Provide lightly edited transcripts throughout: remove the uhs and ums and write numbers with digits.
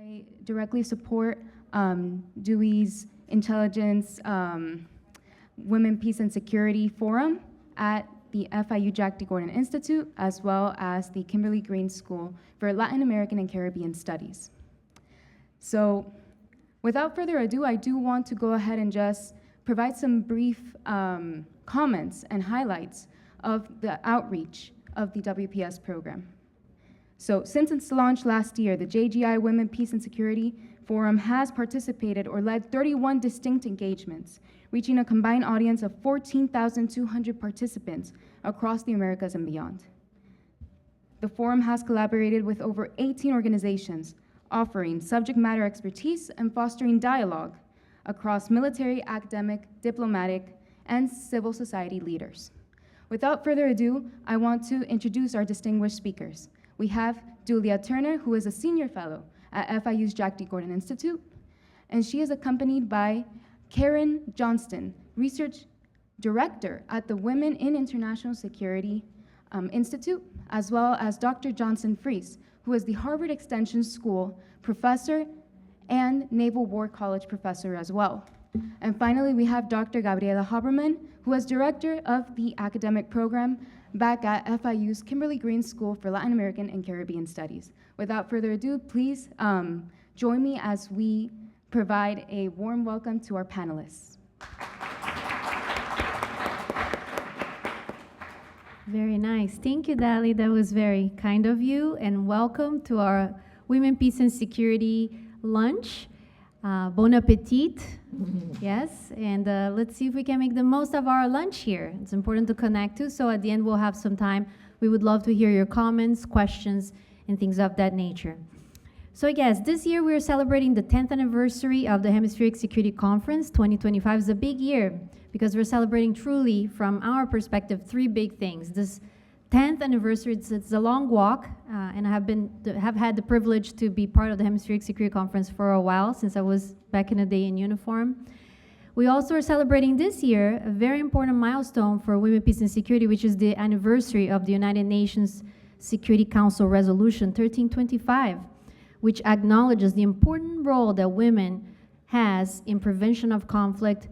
I directly support Dewey's Intelligence Women, Peace, and Security Forum at the FIU Jack D. Gordon Institute, as well as the Kimberly Green School for Latin American and Caribbean Studies. So without further ado, I do want to go ahead and just provide some brief comments and highlights of the outreach of the WPS program. So since its launch last year, the JGI Women, Peace, and Security Forum has participated or led 31 distinct engagements, reaching a combined audience of 14,200 participants across the Americas and beyond. The forum has collaborated with over 18 organizations, offering subject matter expertise and fostering dialogue across military, academic, diplomatic, and civil society leaders. Without further ado, I want to introduce our distinguished speakers. We have Julia Turner, who is a senior fellow at FIU's Jack D. Gordon Institute, and she is accompanied by Karen Johnston, research director at the Women in International Security Institute, as well as Dr. Johnson Fries, who is the Harvard Extension School professor and Naval War College professor as well. And finally, we have Dr. Gabriela Haberman, who is director of the academic program back at FIU's Kimberly Green School for Latin American and Caribbean Studies. Without further ado, please join me as we provide a warm welcome to our panelists. Very nice. Thank you, Dali. That was very kind of you. And welcome to our Women, Peace, and Security lunch. Bon appetit. Yes, and let's see if we can make the most of our lunch here. It's important to connect too, so at the end we'll have some time. We would love to hear your comments, questions, and things of that nature. So yes, this year we're celebrating the 10th anniversary of the Hemispheric Security Conference. 2025 is a big year because we're celebrating truly, from our perspective, three big things. This 10th anniversary, it's a long walk, and I have had the privilege to be part of the Hemispheric Security Conference for a while, since I was back in the day in uniform. We also are celebrating this year a very important milestone for Women, Peace, and Security, which is the anniversary of the United Nations Security Council Resolution 1325, which acknowledges the important role that women has in prevention of conflict,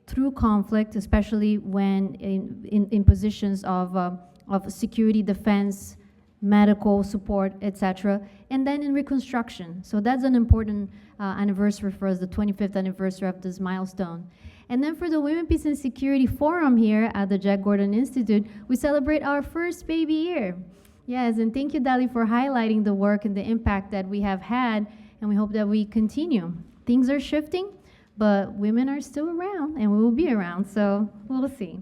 through conflict, especially when in positions of security, defense, medical support, etc., and then in reconstruction. So that's an important anniversary for us, the 25th anniversary of this milestone. And then for the Women, Peace, and Security Forum here at the Jack Gordon Institute, we celebrate our first baby year. Yes, and thank you, Dali, for highlighting the work and the impact that we have had, and we hope that we continue. Things are shifting, but women are still around, and we will be around, so we'll see.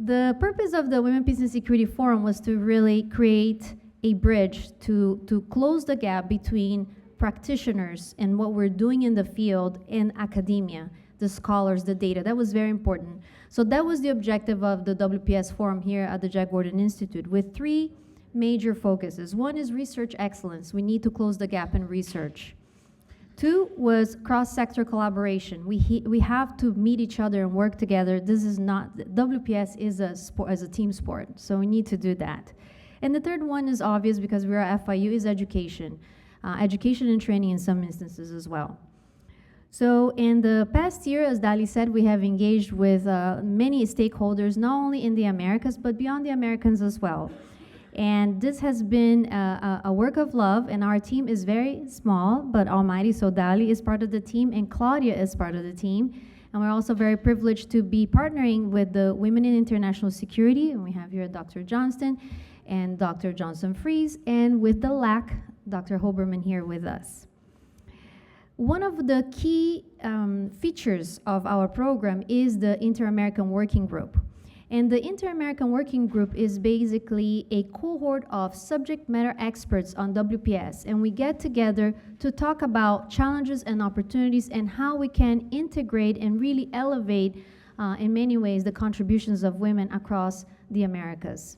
The purpose of the Women, Peace, and Security Forum was to really create a bridge to close the gap between practitioners and what we're doing in the field and academia, the scholars, the data. That was very important. So that was the objective of the WPS Forum here at the Jack Gordon Institute, with three major focuses. One is research excellence. We need to close the gap in research. Two was cross-sector collaboration. We have to meet each other and work together. This is not, WPS is a team sport, so we need to do that. And the third one is obvious because we're at FIU, is education. Education and training in some instances as well. So in the past year, as Dali said, we have engaged with many stakeholders, not only in the Americas, but beyond the Americas as well. And this has been a work of love, and our team is very small but almighty. So Dali is part of the team, and Claudia is part of the team. And we're also very privileged to be partnering with the Women in International Security, and we have here Dr. Johnston and Dr. Johnson Fries, and with the LAC, Dr. Hoberman here with us. One of the key features of our program is the Inter-American Working Group. And the Inter-American Working Group is basically a cohort of subject matter experts on WPS, and we get together to talk about challenges and opportunities and how we can integrate and really elevate, in many ways, the contributions of women across the Americas.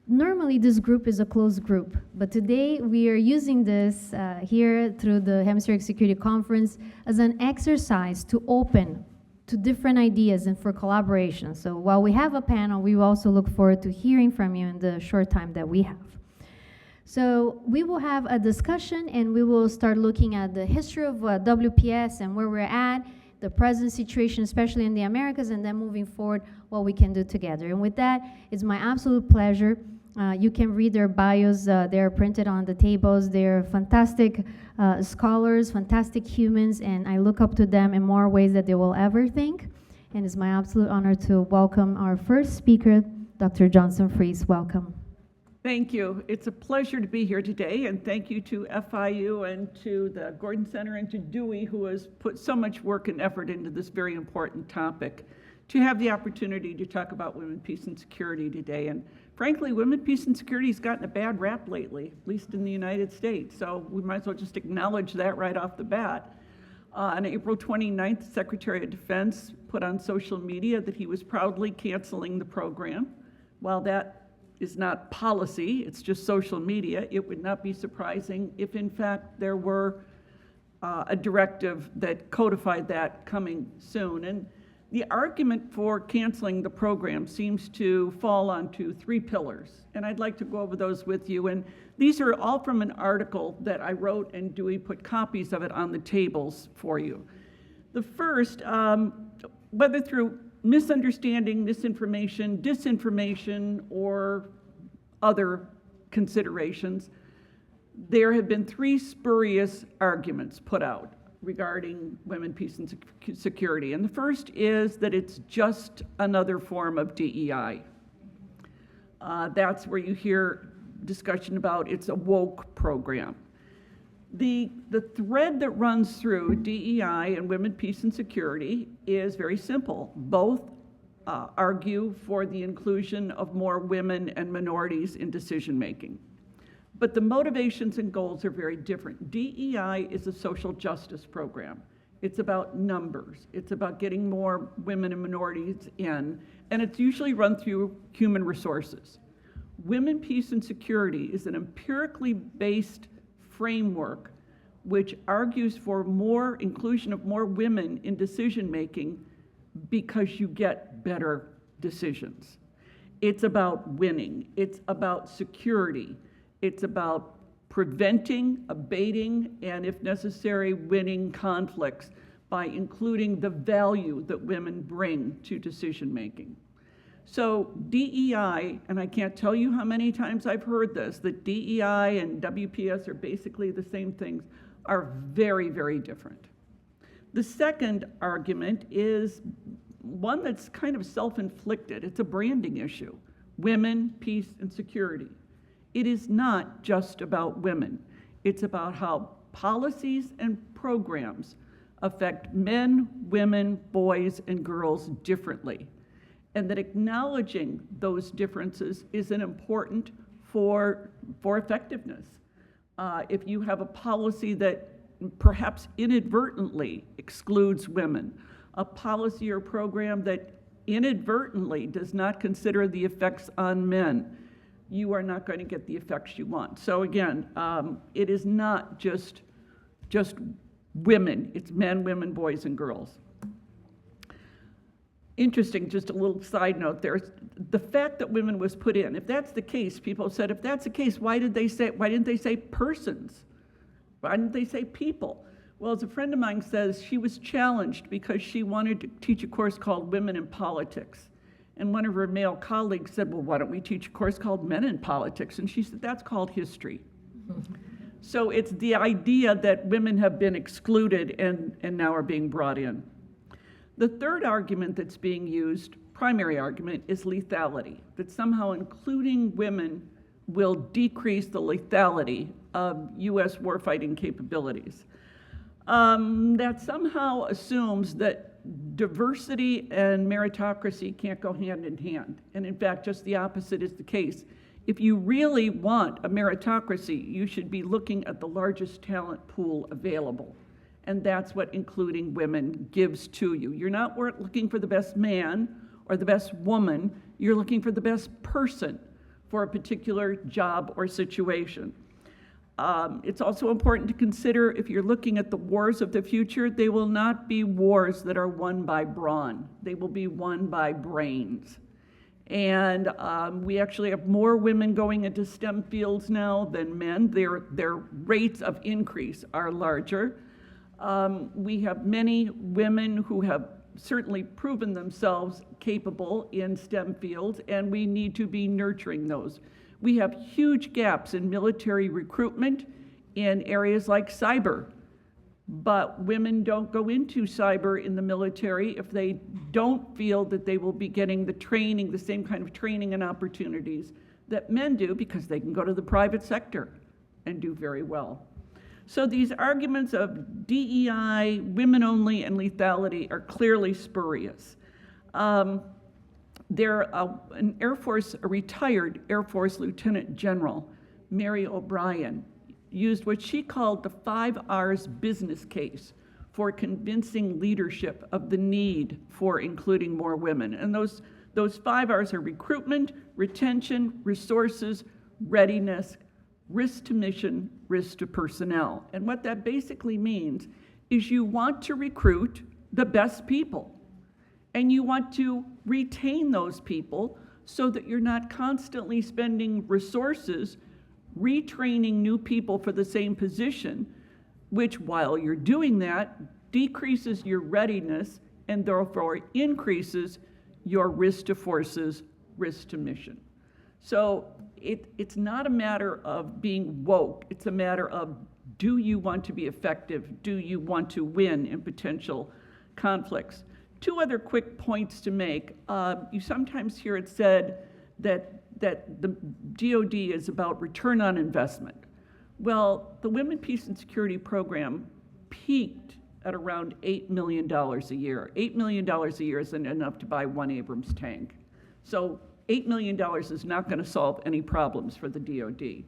Normally, this group is a closed group, but today we are using this here through the Hemispheric Security Conference as an exercise to open to different ideas and for collaboration. So while we have a panel, we also look forward to hearing from you in the short time that we have. So we will have a discussion and we will start looking at the history of WPS and where we're at, the present situation, especially in the Americas, and then moving forward, what we can do together. And with that, it's my absolute pleasure. You can read their bios. They're printed on the tables. They're fantastic scholars, fantastic humans, and I look up to them in more ways than they will ever think. And it's my absolute honor to welcome our first speaker, Dr. Johnson Freeze. Welcome. Thank you. It's a pleasure to be here today, and thank you to FIU and to the Gordon Center and to Dewey, who has put so much work and effort into this very important topic, to have the opportunity to talk about women, peace, and security today. And frankly, women, peace, and security has gotten a bad rap lately, at least in the United States, so we might as well just acknowledge that right off the bat. On April 29th, the Secretary of Defense put on social media that he was proudly canceling the program. While that is not policy, it's just social media, it would not be surprising if in fact there were a directive that codified that coming soon. And the argument for canceling the program seems to fall onto three pillars, and I'd like to go over those with you. And these are all from an article that I wrote, and Dewey put copies of it on the tables for you. The first, whether through misunderstanding, misinformation, disinformation, or other considerations, there have been three spurious arguments put out regarding women, peace, and security. And the first is that it's just another form of DEI. That's where you hear discussion about it's a woke program. The thread that runs through DEI and women, peace, and security is very simple. Both argue for the inclusion of more women and minorities in decision-making. But the motivations and goals are very different. DEI is a social justice program. It's about numbers. It's about getting more women and minorities in, and it's usually run through human resources. Women, peace, and security is an empirically based framework which argues for more inclusion of more women in decision-making because you get better decisions. It's about winning. It's about security. It's about preventing, abating, and if necessary, winning conflicts by including the value that women bring to decision-making. So DEI, and I can't tell you how many times I've heard this, that DEI and WPS are basically the same things, are very, very different. The second argument is one that's kind of self-inflicted. It's a branding issue. Women, peace, and security. It is not just about women. It's about how policies and programs affect men, women, boys, and girls differently. And that acknowledging those differences is an important for effectiveness. If you have a policy that perhaps inadvertently excludes women, a policy or program that inadvertently does not consider the effects on men, you are not going to get the effects you want. So again, it is not just women, it's men, women, boys, and girls. Interesting, just a little side note there. The fact that women was put in, if that's the case, people said, if that's the case, why didn't they say persons? Why didn't they say people? Well, as a friend of mine says, she was challenged because she wanted to teach a course called Women in Politics. And one of her male colleagues said, well, why don't we teach a course called Men in Politics? And she said, that's called history. So it's the idea that women have been excluded and now are being brought in. The third argument that's being used, primary argument, is lethality, that somehow including women will decrease the lethality of U.S. warfighting capabilities. That somehow assumes that diversity and meritocracy can't go hand in hand. And in fact, just the opposite is the case. If you really want a meritocracy, you should be looking at the largest talent pool available. And that's what including women gives to you. You're not looking for the best man or the best woman. You're looking for the best person for a particular job or situation. It's also important to consider if you're looking at the wars of the future, they will not be wars that are won by brawn. They will be won by brains. And we actually have more women going into STEM fields now than men. Their rates of increase are larger. We have many women who have certainly proven themselves capable in STEM fields, and we need to be nurturing those. We have huge gaps in military recruitment in areas like cyber, but women don't go into cyber in the military if they don't feel that they will be getting the training, the same kind of training and opportunities that men do, because they can go to the private sector and do very well. So these arguments of DEI, women only, and lethality are clearly spurious. A retired Air Force Lieutenant General, Mary O'Brien, used what she called the 5 R's business case for convincing leadership of the need for including more women. And those 5 R's are recruitment, retention, resources, readiness, risk to mission, risk to personnel. And what that basically means is you want to recruit the best people, and you want to retain those people so that you're not constantly spending resources retraining new people for the same position, which, while you're doing that, decreases your readiness and therefore increases your risk to forces, risk to mission. So it's not a matter of being woke, it's a matter of, do you want to be effective? Do you want to win in potential conflicts? 2 other quick points to make. You sometimes hear it said that the DoD is about return on investment. Well, the Women, Peace, and Security program peaked at around $8 million a year. $8 million a year isn't enough to buy 1 Abrams tank. So $8 million is not going to solve any problems for the DoD.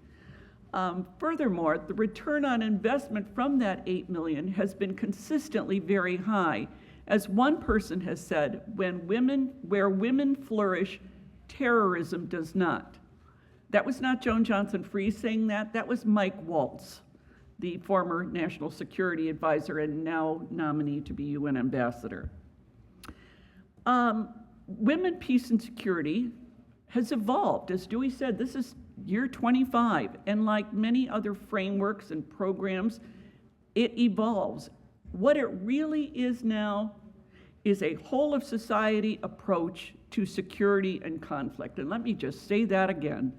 Furthermore, the return on investment from that $8 million has been consistently very high. As one person has said, where women flourish, terrorism does not. That was not Joan Johnson Fries saying that. That was Mike Waltz, the former National Security Advisor and now nominee to be UN Ambassador. Women, Peace, and Security has evolved. As Dewey said, this is year 25, and like many other frameworks and programs, it evolves. What it really is now is a whole of society approach to security and conflict. And let me just say that again.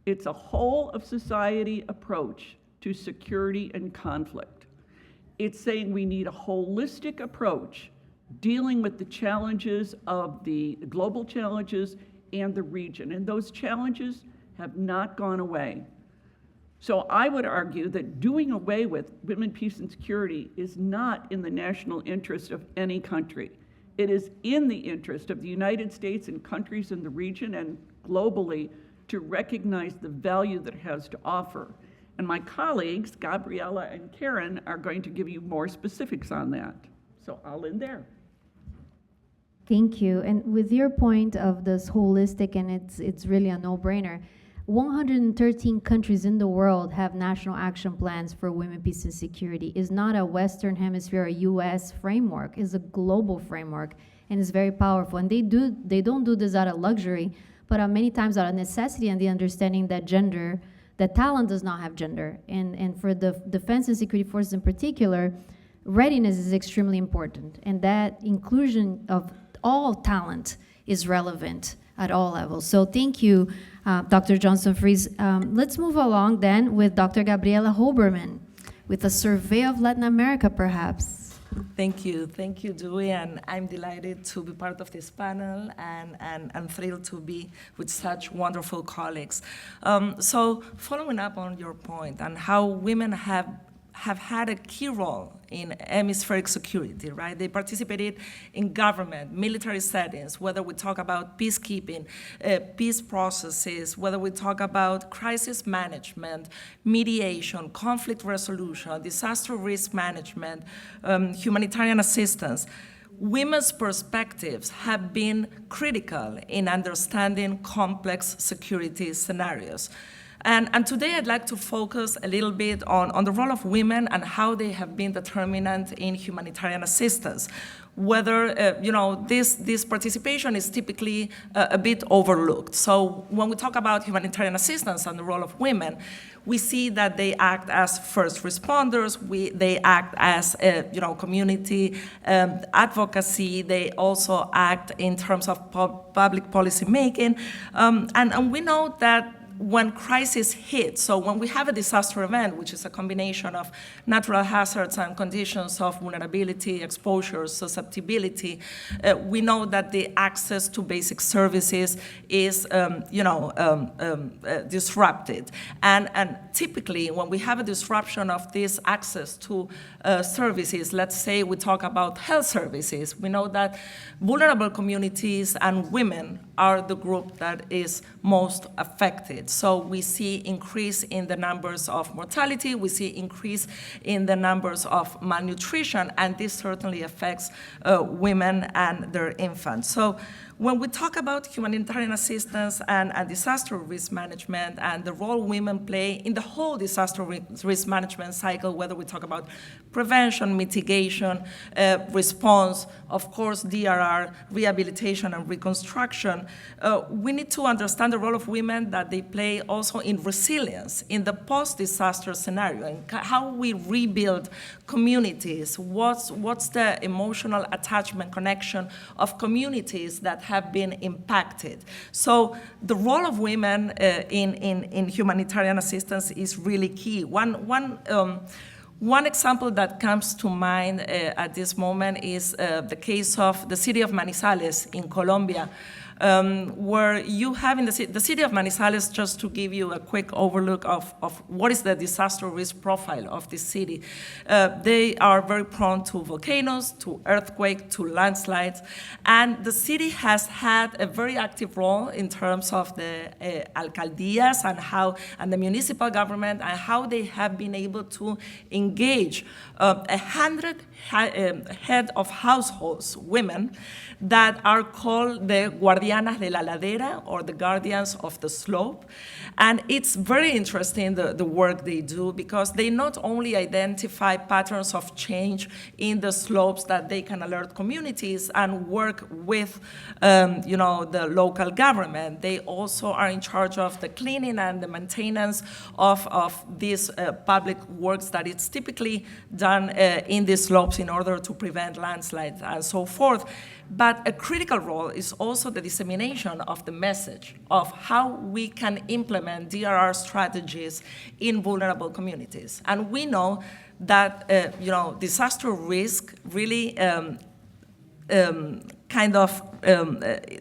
It's a whole of society approach to security and conflict. It's saying we need a holistic approach dealing with the challenges of the global challenges and the region. And those challenges have not gone away. So I would argue that doing away with women, peace, and security is not in the national interest of any country. It is in the interest of the United States and countries in the region and globally to recognize the value that it has to offer. And my colleagues, Gabriela and Karen, are going to give you more specifics on that. So I'll end there. Thank you. And with your point of this holistic, and it's really a no-brainer, 113 countries in the world have national action plans for women, peace, and security. It's not a Western Hemisphere or US framework. It's a global framework, and it's very powerful. And they don't do this out of luxury, but many times out of necessity and the understanding that that talent does not have gender. And for the defense and security forces in particular, readiness is extremely important. And that inclusion of all talent is relevant at all levels. So thank you, Dr. Johnson Fries. Let's move along then with Dr. Gabriela Hoberman with a survey of Latin America, perhaps. Thank you, Dewey, and I'm delighted to be part of this panel and thrilled to be with such wonderful colleagues. So following up on your point and how women have had a key role in hemispheric security, right? They participated in government, military settings, whether we talk about peacekeeping, peace processes, whether we talk about crisis management, mediation, conflict resolution, disaster risk management, humanitarian assistance. Women's perspectives have been critical in understanding complex security scenarios. And today I'd like to focus a little bit on the role of women and how they have been determinant in humanitarian assistance. Whether, this participation is typically a bit overlooked. So when we talk about humanitarian assistance and the role of women, we see that they act as first responders, they act as, community advocacy, they also act in terms of public policy making, and we know that when crisis hits, so when we have a disaster event, which is a combination of natural hazards and conditions of vulnerability, exposure, susceptibility, we know that the access to basic services is, disrupted. And typically, when we have a disruption of this access to services, let's say we talk about health services, we know that vulnerable communities and women are the group that is most affected. So we see increase in the numbers of mortality, we see increase in the numbers of malnutrition, and this certainly affects women and their infants. So when we talk about humanitarian assistance and disaster risk management and the role women play in the whole disaster risk management cycle, whether we talk about prevention, mitigation, response, of course, DRR, rehabilitation and reconstruction, we need to understand the role of women that they play also in resilience, in the post-disaster scenario, and how we rebuild communities, what's the emotional attachment connection of communities that have been impacted. So the role of women in humanitarian assistance is really key. One example that comes to mind at this moment is the case of the city of Manizales in Colombia, where you have in the city of Manizales, just to give you a quick overlook of what is the disaster risk profile of this city. They are very prone to volcanoes, to earthquake, to landslides, and the city has had a very active role in terms of the alcaldías and the municipal government and how they have been able to engage 100 head of households, women, that are called the Guardianas de la Ladera, or the Guardians of the Slope. And it's very interesting, the work they do, because they not only identify patterns of change in the slopes that they can alert communities and work with the local government, they also are in charge of the cleaning and the maintenance of these public works that it's typically done in these slopes in order to prevent landslides and so forth. But a critical role is also the dissemination of the message of how we can implement DRR strategies in vulnerable communities. And we know that disaster risk really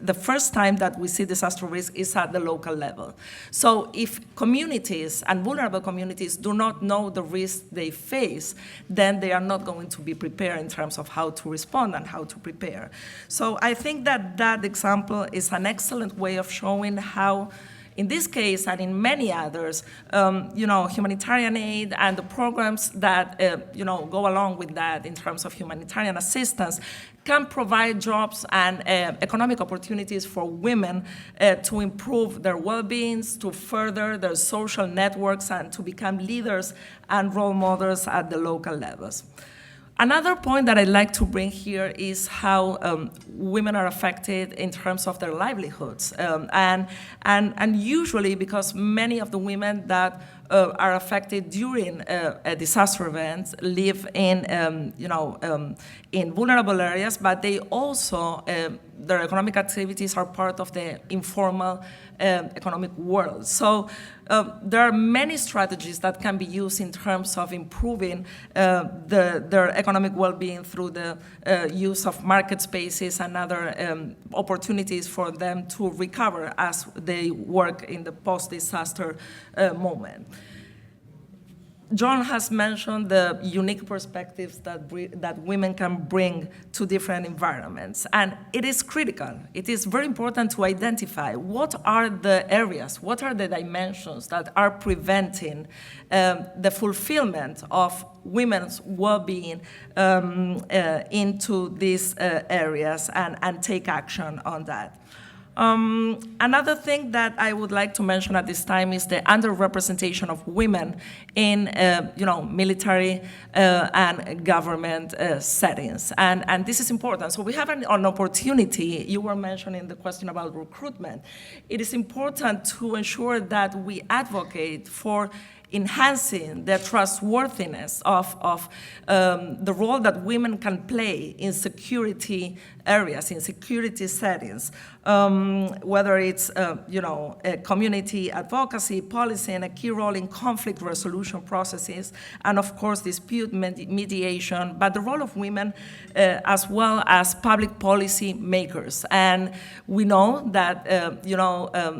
the first time that we see disaster risk is at the local level. So if communities and vulnerable communities do not know the risks they face, then they are not going to be prepared in terms of how to respond and how to prepare. So I think that example is an excellent way of showing how, in this case and in many others, humanitarian aid and the programs that go along with that in terms of humanitarian assistance can provide jobs and economic opportunities for women to improve their well-being, to further their social networks, and to become leaders and role models at the local levels. Another point that I'd like to bring here is how women are affected in terms of their livelihoods. And usually, because many of the women that are affected during a disaster event live in vulnerable areas, but they also, their economic activities are part of the informal economic world. So there are many strategies that can be used in terms of improving their economic well-being through the use of market spaces and other opportunities for them to recover as they work in the post-disaster moment. John has mentioned the unique perspectives that women can bring to different environments, and it is critical. It is very important to identify what are the areas, what are the dimensions that are preventing the fulfillment of women's well-being into these areas and take action on that. Another thing that I would like to mention at this time is the underrepresentation of women in, military and government settings. And this is important. So we have an opportunity. You were mentioning the question about recruitment. It is important to ensure that we advocate for enhancing the trustworthiness of the role that women can play in security areas, in security settings, whether it's, community advocacy, policy, and a key role in conflict resolution processes, and of course, dispute mediation, but the role of women as well as public policy makers. And we know that,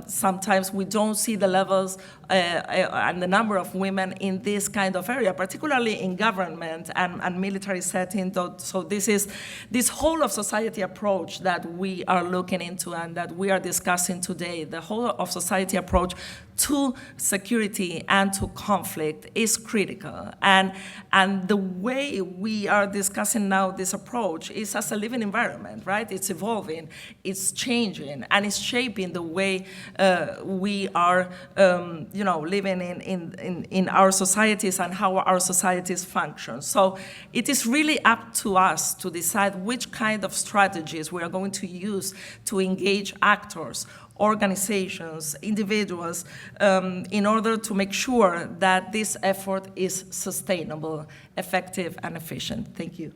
sometimes we don't see the levels and the number of women in this kind of area, particularly in government and military setting. So this whole of society approach that we are looking into and that we are discussing today, the whole of society approach to security and to conflict is critical. And the way we are discussing now this approach is as a living environment, right? It's evolving, it's changing, and it's shaping the way we are, living in our societies and how our societies function. So it is really up to us to decide which kind of strategies we are going to use to engage actors, organizations, individuals, in order to make sure that this effort is sustainable, effective, and efficient. Thank you.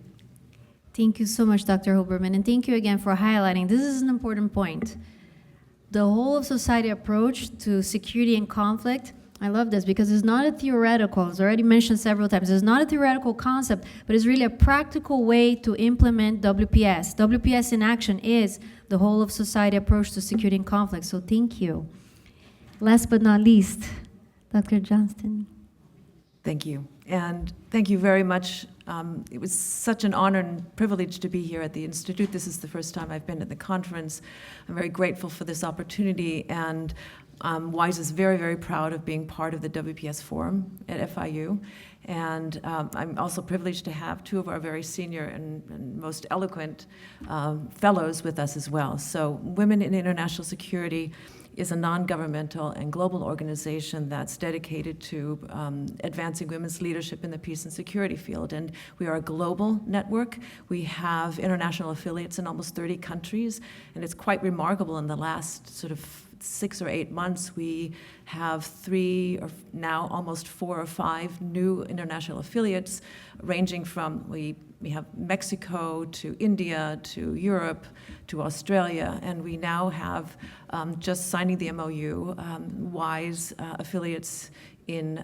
Thank you so much, Dr. Huberman, and thank you again for highlighting. This is an important point. The whole of society approach to security and conflict, I love this because it's not a theoretical, it's already mentioned several times, it's not a theoretical concept, but it's really a practical way to implement WPS. WPS in action is the whole of society approach to security and conflict, so thank you. Last but not least, Dr. Johnston. Thank you, and thank you very much. It was such an honor and privilege to be here at the Institute. This is the first time I've been at the conference. I'm very grateful for this opportunity, and WISE is very, very proud of being part of the WPS Forum at FIU. And I'm also privileged to have two of our very senior and most eloquent fellows with us as well. So Women in International Security is a non-governmental and global organization that's dedicated to advancing women's leadership in the peace and security field. And we are a global network. We have international affiliates in almost 30 countries, and it's quite remarkable. In the last sort of 6 or 8 months, we have 3 or now almost 4 or 5 new international affiliates, ranging from we have Mexico to India to Europe to Australia, and we now have just signing the MOU, WISE affiliates in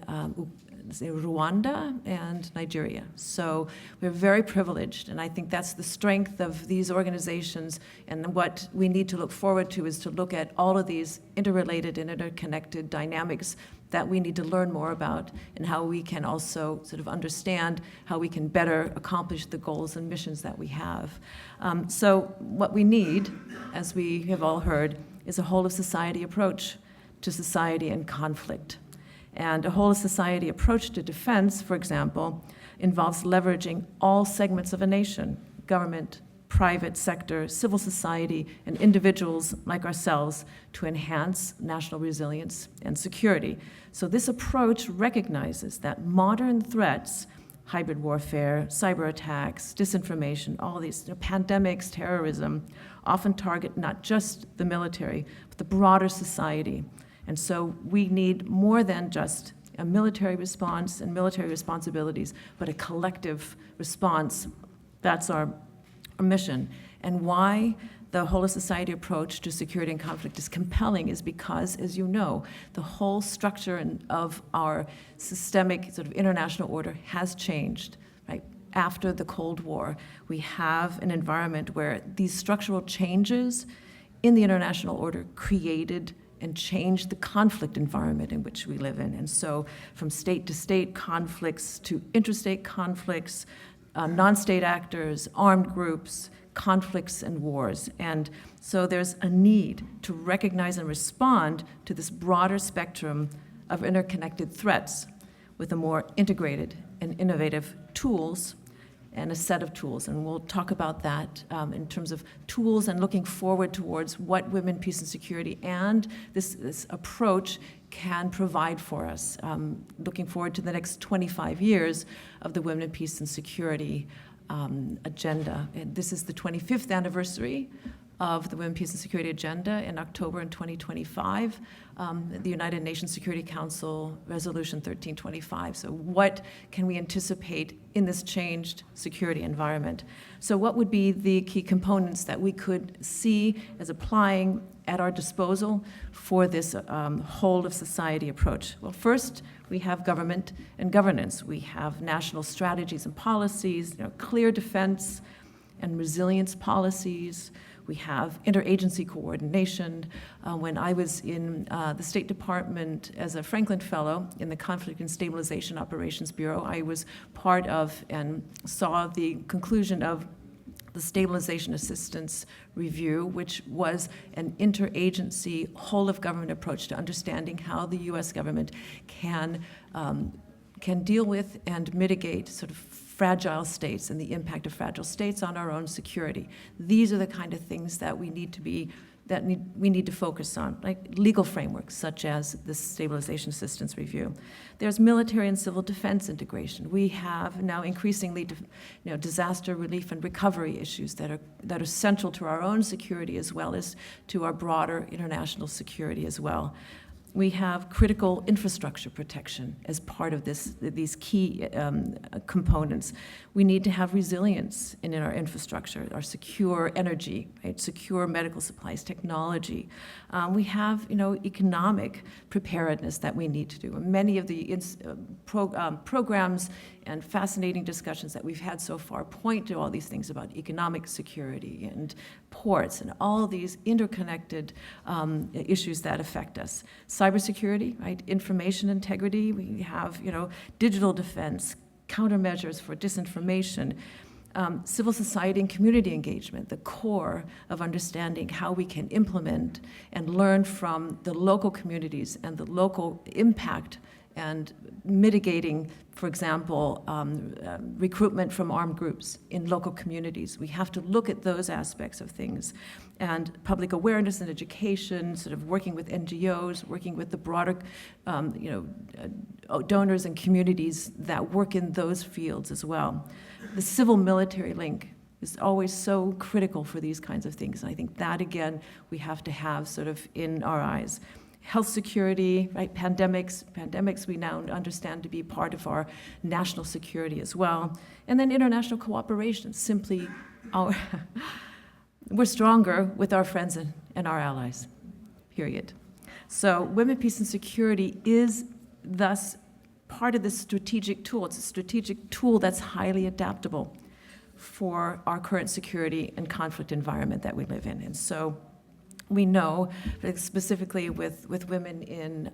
Rwanda and Nigeria. So we're very privileged, and I think that's the strength of these organizations, and what we need to look forward to is to look at all of these interrelated and interconnected dynamics that we need to learn more about, and how we can also sort of understand how we can better accomplish the goals and missions that we have. So what we need, as we have all heard, is a whole of society approach to society and conflict. And a whole of society approach to defense, for example, involves leveraging all segments of a nation: government, private sector, civil society, and individuals like ourselves, to enhance national resilience and security. So this approach recognizes that modern threats, hybrid warfare, cyber attacks, disinformation, all these pandemics, terrorism, often target not just the military, but the broader society. And so we need more than just a military response and military responsibilities, but a collective response. That's our mission. And why the whole of society approach to security and conflict is compelling is because, as you know, the whole structure of our systemic sort of international order has changed, right? After the Cold War, we have an environment where these structural changes in the international order created and change the conflict environment in which we live in. And so from state to state conflicts to interstate conflicts, non-state actors, armed groups, conflicts and wars. And so there's a need to recognize and respond to this broader spectrum of interconnected threats with a more integrated and innovative tools and a set of tools. And we'll talk about that in terms of tools and looking forward towards what women, peace, and security and this approach can provide for us. Looking forward to the next 25 years of the Women, Peace, and Security agenda. And this is the 25th anniversary of the Women, Peace, and Security Agenda in October in 2025, the United Nations Security Council Resolution 1325. So what can we anticipate in this changed security environment? So what would be the key components that we could see as applying at our disposal for this whole of society approach? Well, first, we have government and governance. We have national strategies and policies, clear defense and resilience policies. We have interagency coordination. When I was in the State Department as a Franklin Fellow in the Conflict and Stabilization Operations Bureau, I was part of and saw the conclusion of the Stabilization Assistance Review, which was an interagency, whole-of-government approach to understanding how the U.S. government can deal with and mitigate sort of fragile states and the impact of fragile states on our own security. These are the kind of things that we need to focus on, like legal frameworks such as the Stabilization Assistance Review. There's military and civil defense integration. We have now increasingly disaster relief and recovery issues that are central to our own security as well as to our broader international security as well. We have critical infrastructure protection as part of these key components. We need to have resilience in our infrastructure, our secure energy, right? Secure medical supplies, technology. We have, economic preparedness that we need to do. And many of the programs and fascinating discussions that we've had so far point to all these things about economic security and ports and all these interconnected issues that affect us. Cybersecurity, right? Information integrity. We have, digital defense, countermeasures for disinformation, civil society and community engagement, the core of understanding how we can implement and learn from the local communities and the local impact and mitigating, for example, recruitment from armed groups in local communities. We have to look at those aspects of things. And public awareness and education, sort of working with NGOs, working with the broader, donors and communities that work in those fields as well. The civil-military link is always so critical for these kinds of things. And I think that, again, we have to have sort of in our eyes. Health security, right? Pandemics we now understand to be part of our national security as well. And then international cooperation, simply we're stronger with our friends and our allies, period. So women, peace, and security is thus part of this strategic tool. It's a strategic tool that's highly adaptable for our current security and conflict environment that we live in. And so we know, specifically with women in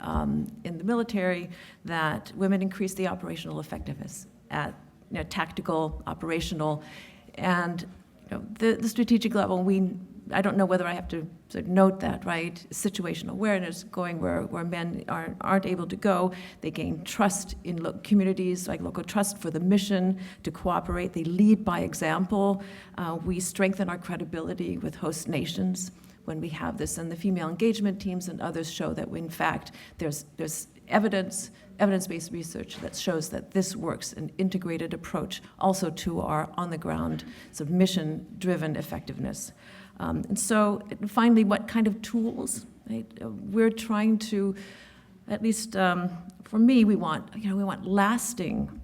the military, that women increase the operational effectiveness at tactical, operational, and the strategic level. I don't know whether I have to sort of note that, right? Situational awareness, going where men aren't able to go. They gain trust in communities, like local trust for the mission to cooperate. They lead by example. We strengthen our credibility with host nations when we have this, and the female engagement teams and others show that, in fact, there's evidence-based research that shows that this works, an integrated approach also to our on-the-ground sort of mission-driven effectiveness. And so, finally, what kind of tools? Right? We're trying to, at least for me, we want lasting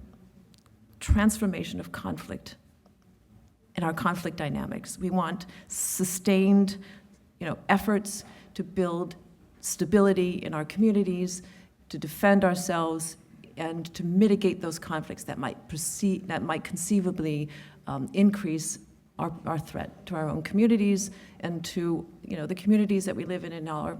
transformation of conflict in our conflict dynamics. We want sustained efforts to build stability in our communities, to defend ourselves, and to mitigate those conflicts that might conceivably increase our threat to our own communities and to the communities that we live in our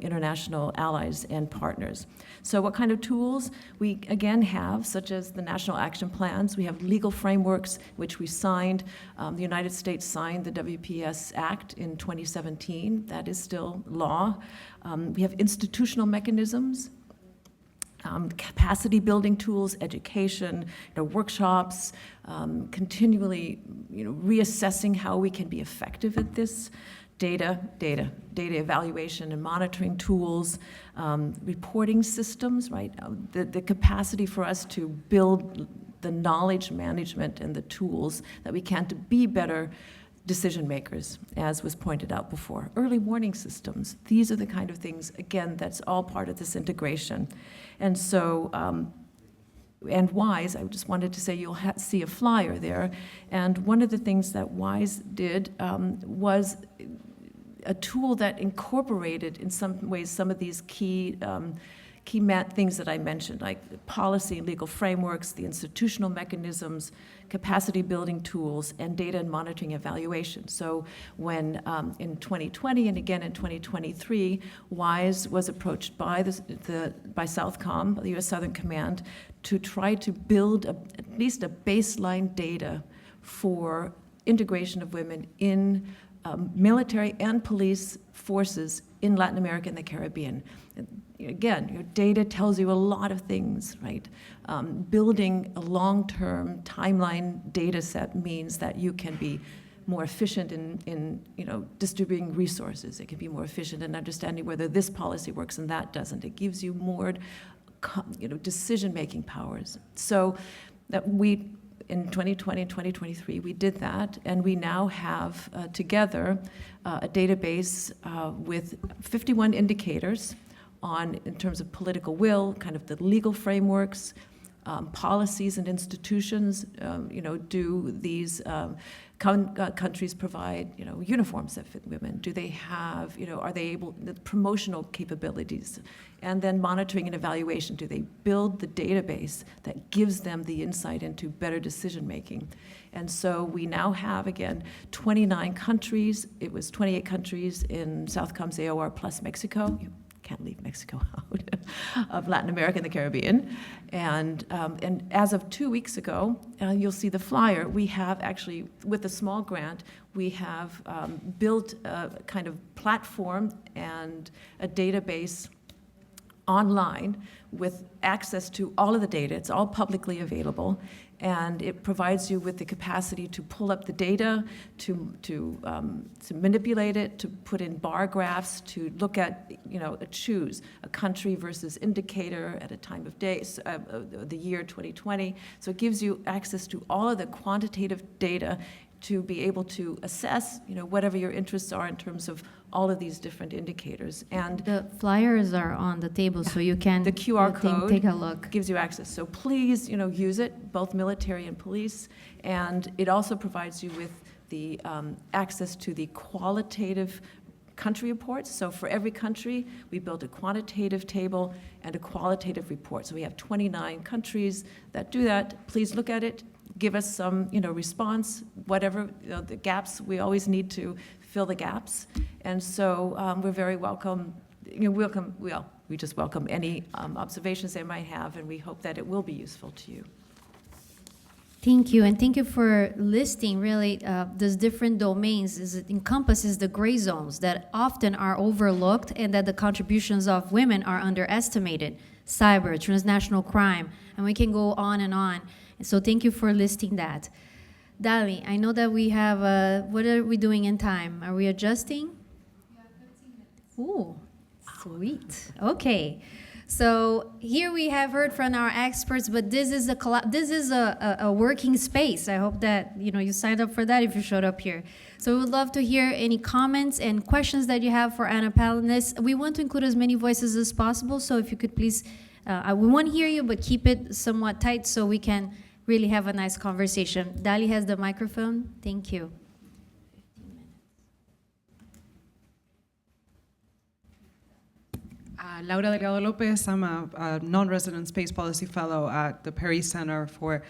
international allies and partners. So what kind of tools we again have, such as the national action plans. We have legal frameworks which we signed. The United States signed the WPS Act in 2017. That is still law. We have institutional mechanisms. capacity building tools, education, workshops, continually reassessing how we can be effective at this, data evaluation and monitoring tools, reporting systems, right? The capacity for us to build the knowledge management and the tools that we can to be better decision makers, as was pointed out before. Early warning systems, these are the kind of things, again, that's all part of this integration. And so, and WISE, I just wanted to say you'll see a flyer there. And one of the things that WISE did was a tool that incorporated in some ways some of these key things that I mentioned, like the policy and legal frameworks, the institutional mechanisms, capacity building tools, and data and monitoring evaluation. So when in 2020 and again in 2023, WISE was approached by by Southcom, the U.S. Southern Command, to try to build at least a baseline data for integration of women in military and police forces in Latin America and the Caribbean. Again, your data tells you a lot of things, right? Building a long-term timeline data set means that you can be more efficient in distributing resources. It can be more efficient in understanding whether this policy works and that doesn't. It gives you more decision-making powers. So that we, in 2020 and 2023, we did that, and we now have together a database with 51 indicators in terms of political will, kind of the legal frameworks, policies and institutions. Do these countries provide uniforms that fit women? Do they have are they able, the promotional capabilities, and then monitoring and evaluation? Do they build the database that gives them the insight into better decision making? And so we now have, again, 29 countries. It was 28 countries in Southcom's AOR plus Mexico. Can't leave Mexico out, of Latin America and the Caribbean. And as of 2 weeks ago, you'll see the flyer, we have actually, with a small grant, we have built a kind of platform and a database online with access to all of the data. It's all publicly available, and it provides you with the capacity to pull up the data, to manipulate it, to put in bar graphs, to look at, choose a country versus indicator at a time of day, the year 2020. So it gives you access to all of the quantitative data to be able to assess, whatever your interests are in terms of all of these different indicators. And The flyers are on the table, so you can the QR code take a look. gives you access. So please, use it, both military and police. And it also provides you with the access to the qualitative country reports. So for every country, we built a quantitative table and a qualitative report. So we have 29 countries that do that. Please look at it. Give us some, response, whatever, the gaps, we always need to fill the gaps. And so we're very welcome, we just welcome any observations they might have, and we hope that it will be useful to you. Thank you, and thank you for listing really these different domains. It encompasses the gray zones that often are overlooked and that the contributions of women are underestimated. Cyber, transnational crime, and we can go on and on. So thank you for listing that. Dali, I know that we have, what are we doing in time? Are we adjusting? Yeah, 15 minutes. Ooh, sweet. Okay. So here we have heard from our experts, but this is a working space. I hope that you signed up for that if you showed up here. So we would love to hear any comments and questions that you have for Anna panelists. We want to include as many voices as possible, so if you could please, we want to hear you, but keep it somewhat tight so we can really have a nice conversation. Dali has the microphone. Thank you. Laura Delgado Lopez. I'm a non-resident space policy fellow at the Paris Center for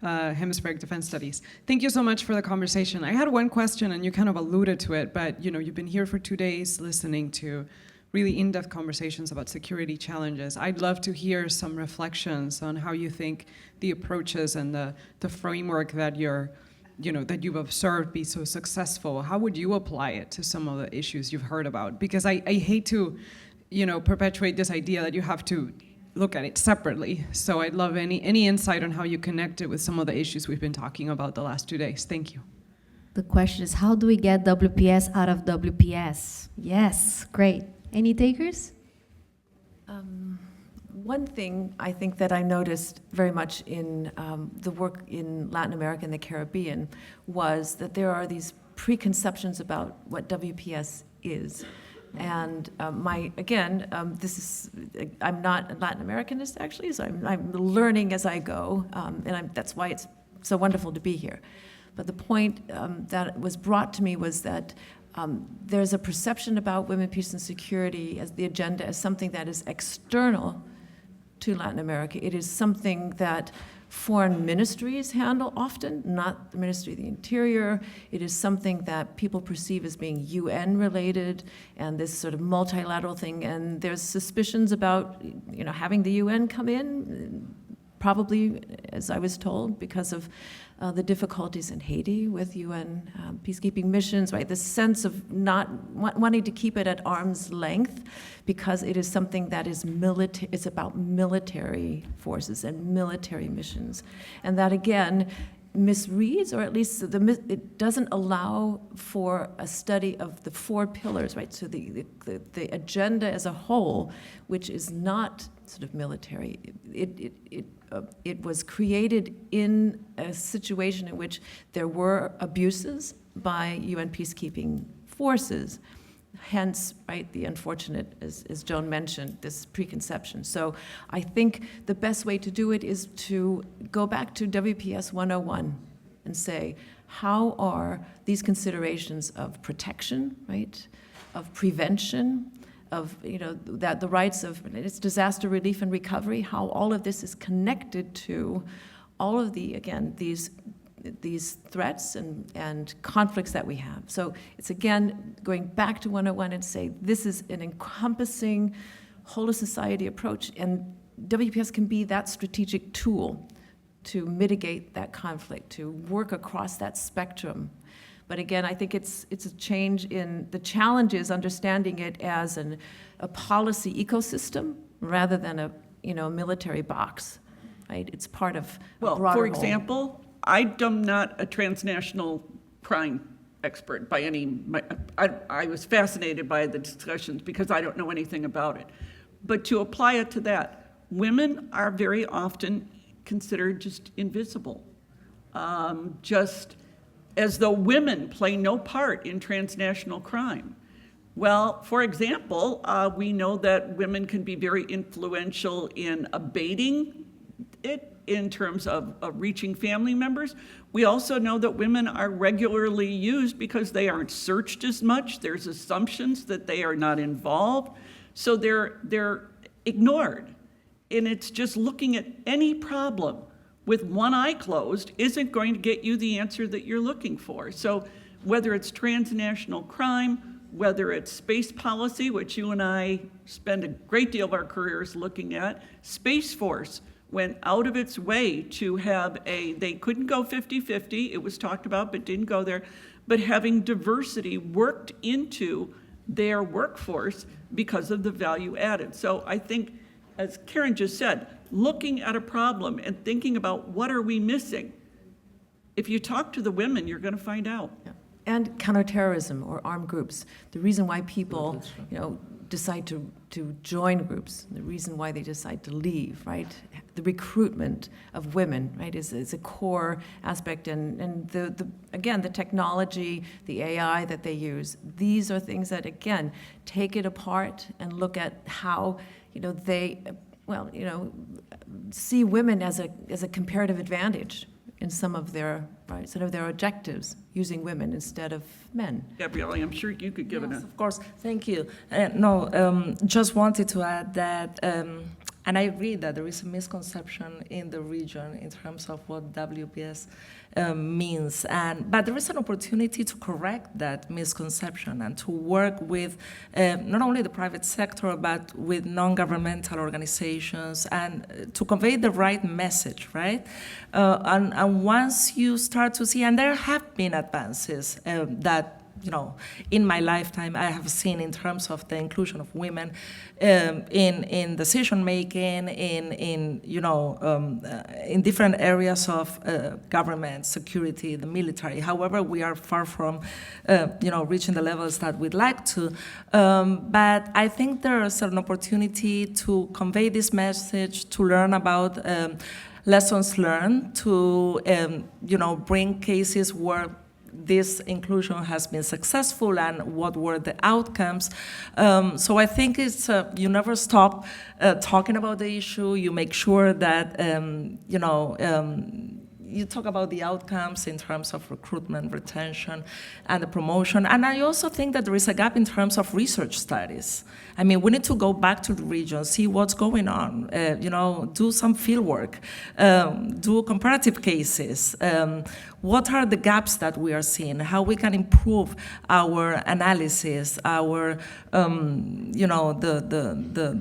Hemispheric Defense Studies. Thank you so much for the conversation. I had one question, and you kind of alluded to it, but you've been here for 2 days listening to really in-depth conversations about security challenges. I'd love to hear some reflections on how you think the approaches and the framework that that you've observed be so successful. How would you apply it to some of the issues you've heard about? Because I hate to perpetuate this idea that you have to look at it separately. So I'd love any insight on how you connect it with some of the issues we've been talking about the last 2 days. Thank you. The question is, how do we get WPS out of WPS? Yes, great. Any takers? One thing I think that I noticed very much in the work in Latin America and the Caribbean was that there are these preconceptions about what WPS is. And this is, I'm not a Latin Americanist actually, so I'm learning as I go, and that's why it's so wonderful to be here. But the point that was brought to me was that there's a perception about women, peace, and security as the agenda as something that is external to Latin America. It is something that foreign ministries handle often, not the Ministry of the Interior. It is something that people perceive as being UN related and this sort of multilateral thing. And there's suspicions about, having the UN come in, probably, as I was told, because of the difficulties in Haiti with UN peacekeeping missions, right? This sense of not wanting to keep it at arm's length because it is something that is it's about military forces and military missions. And that, again, misreads, or at least it doesn't allow for a study of the 4 pillars, right? So the agenda as a whole, which is not sort of military, it was created in a situation in which there were abuses by UN peacekeeping forces. Hence, right, the unfortunate, as Joan mentioned, this preconception. So I think the best way to do it is to go back to WPS 101 and say, how are these considerations of protection, right, of prevention, of that the rights of it's disaster relief and recovery, how all of this is connected to all of the, again, these threats and conflicts that we have. So it's, again, going back to 101 and say this is an encompassing whole of society approach, and WPS can be that strategic tool to mitigate that conflict, to work across that spectrum. But again, I think it's a change in the challenge is understanding it as a policy ecosystem rather than a military box, right? It's part of a broader for whole. example, I'm not a transnational crime expert by any. I was fascinated by the discussions because I don't know anything about it. But to apply it to that, women are very often considered just invisible, just as though women play no part in transnational crime. Well, for example, we know that women can be very influential in abating it in terms of reaching family members. We also know that women are regularly used because they aren't searched as much. There's assumptions that they are not involved. So they're ignored. And it's just looking at any problem with one eye closed isn't going to get you the answer that you're looking for. So whether it's transnational crime, whether it's space policy, which you and I spend a great deal of our careers looking at, Space Force went out of its way to have they couldn't go 50-50, it was talked about but didn't go there, but having diversity worked into their workforce because of the value added. So I think, as Karen just said, looking at a problem and thinking about what are we missing. If you talk to the women, you're going to find out. Yeah. And counterterrorism or armed groups. The reason why people, decide to join groups, the reason why they decide to leave, right? The recruitment of women, right, is a core aspect. And again, the technology, the AI that they use, these are things that, again, take it apart and look at how, they, see women as a comparative advantage in some of their objectives, using women instead of men. Gabrielle, I'm sure you could give it Yes, a... of course. Thank you. Just wanted to add that, and I agree that there is a misconception in the region in terms of what WPS means, but there is an opportunity to correct that misconception and to work with not only the private sector, but with non-governmental organizations and to convey the right message, right? And once you start to see, and there have been advances that in my lifetime I have seen in terms of the inclusion of women in decision making, in different areas of government, security, the military. However, we are far from reaching the levels that we'd like to. But I think there is an opportunity to convey this message, to learn about lessons learned, to bring cases where this inclusion has been successful and what were the outcomes. So I think it's you never stop talking about the issue. You make sure that you talk about the outcomes in terms of recruitment, retention, and the promotion. And I also think that there is a gap in terms of research studies. I mean, we need to go back to the region, see what's going on, do some field work, do comparative cases. What are the gaps that we are seeing? How we can improve our analysis, our, the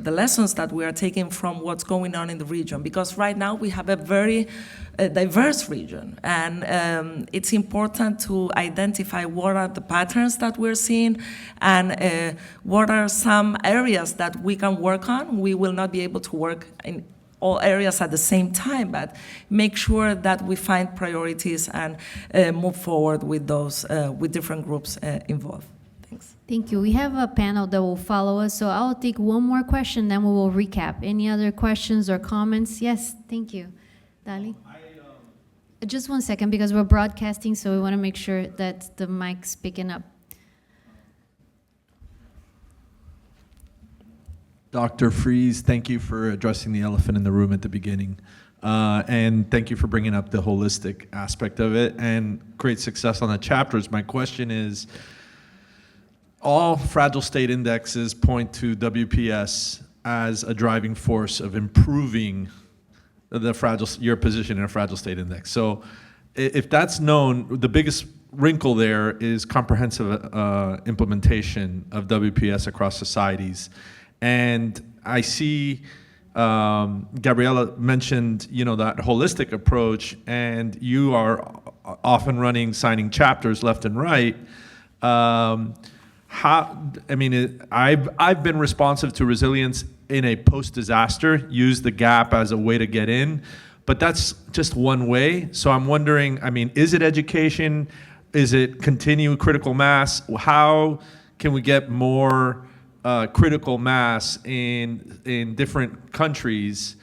lessons that we are taking from what's going on in the region. Because right now we have a very diverse region, and it's important to identify what are the patterns that we're seeing and what are some areas that we can work on. We will not be able to work in all areas at the same time, but make sure that we find priorities and move forward with those, with different groups involved. Thanks. Thank you. We have a panel that will follow us, so I'll take one more question, then we will recap. Any other questions or comments? Yes, thank you. Dali? Just 1 second, because we're broadcasting, so we want to make sure that the mic's picking up. Dr. Freeze, thank you for addressing the elephant in the room at the beginning. And thank you for bringing up the holistic aspect of it, and great success on the chapters. My question is, all fragile state indexes point to WPS as a driving force of improving your position in a fragile state index. So if that's known, the biggest wrinkle there is comprehensive implementation of WPS across societies. And I see Gabriela mentioned, that holistic approach, and you are often signing chapters left and right. I've been responsive to resilience in a post-disaster, use the gap as a way to get in, but that's just one way. So I'm wondering, is it education? Is it continued critical mass? How can we get more critical mass in different countries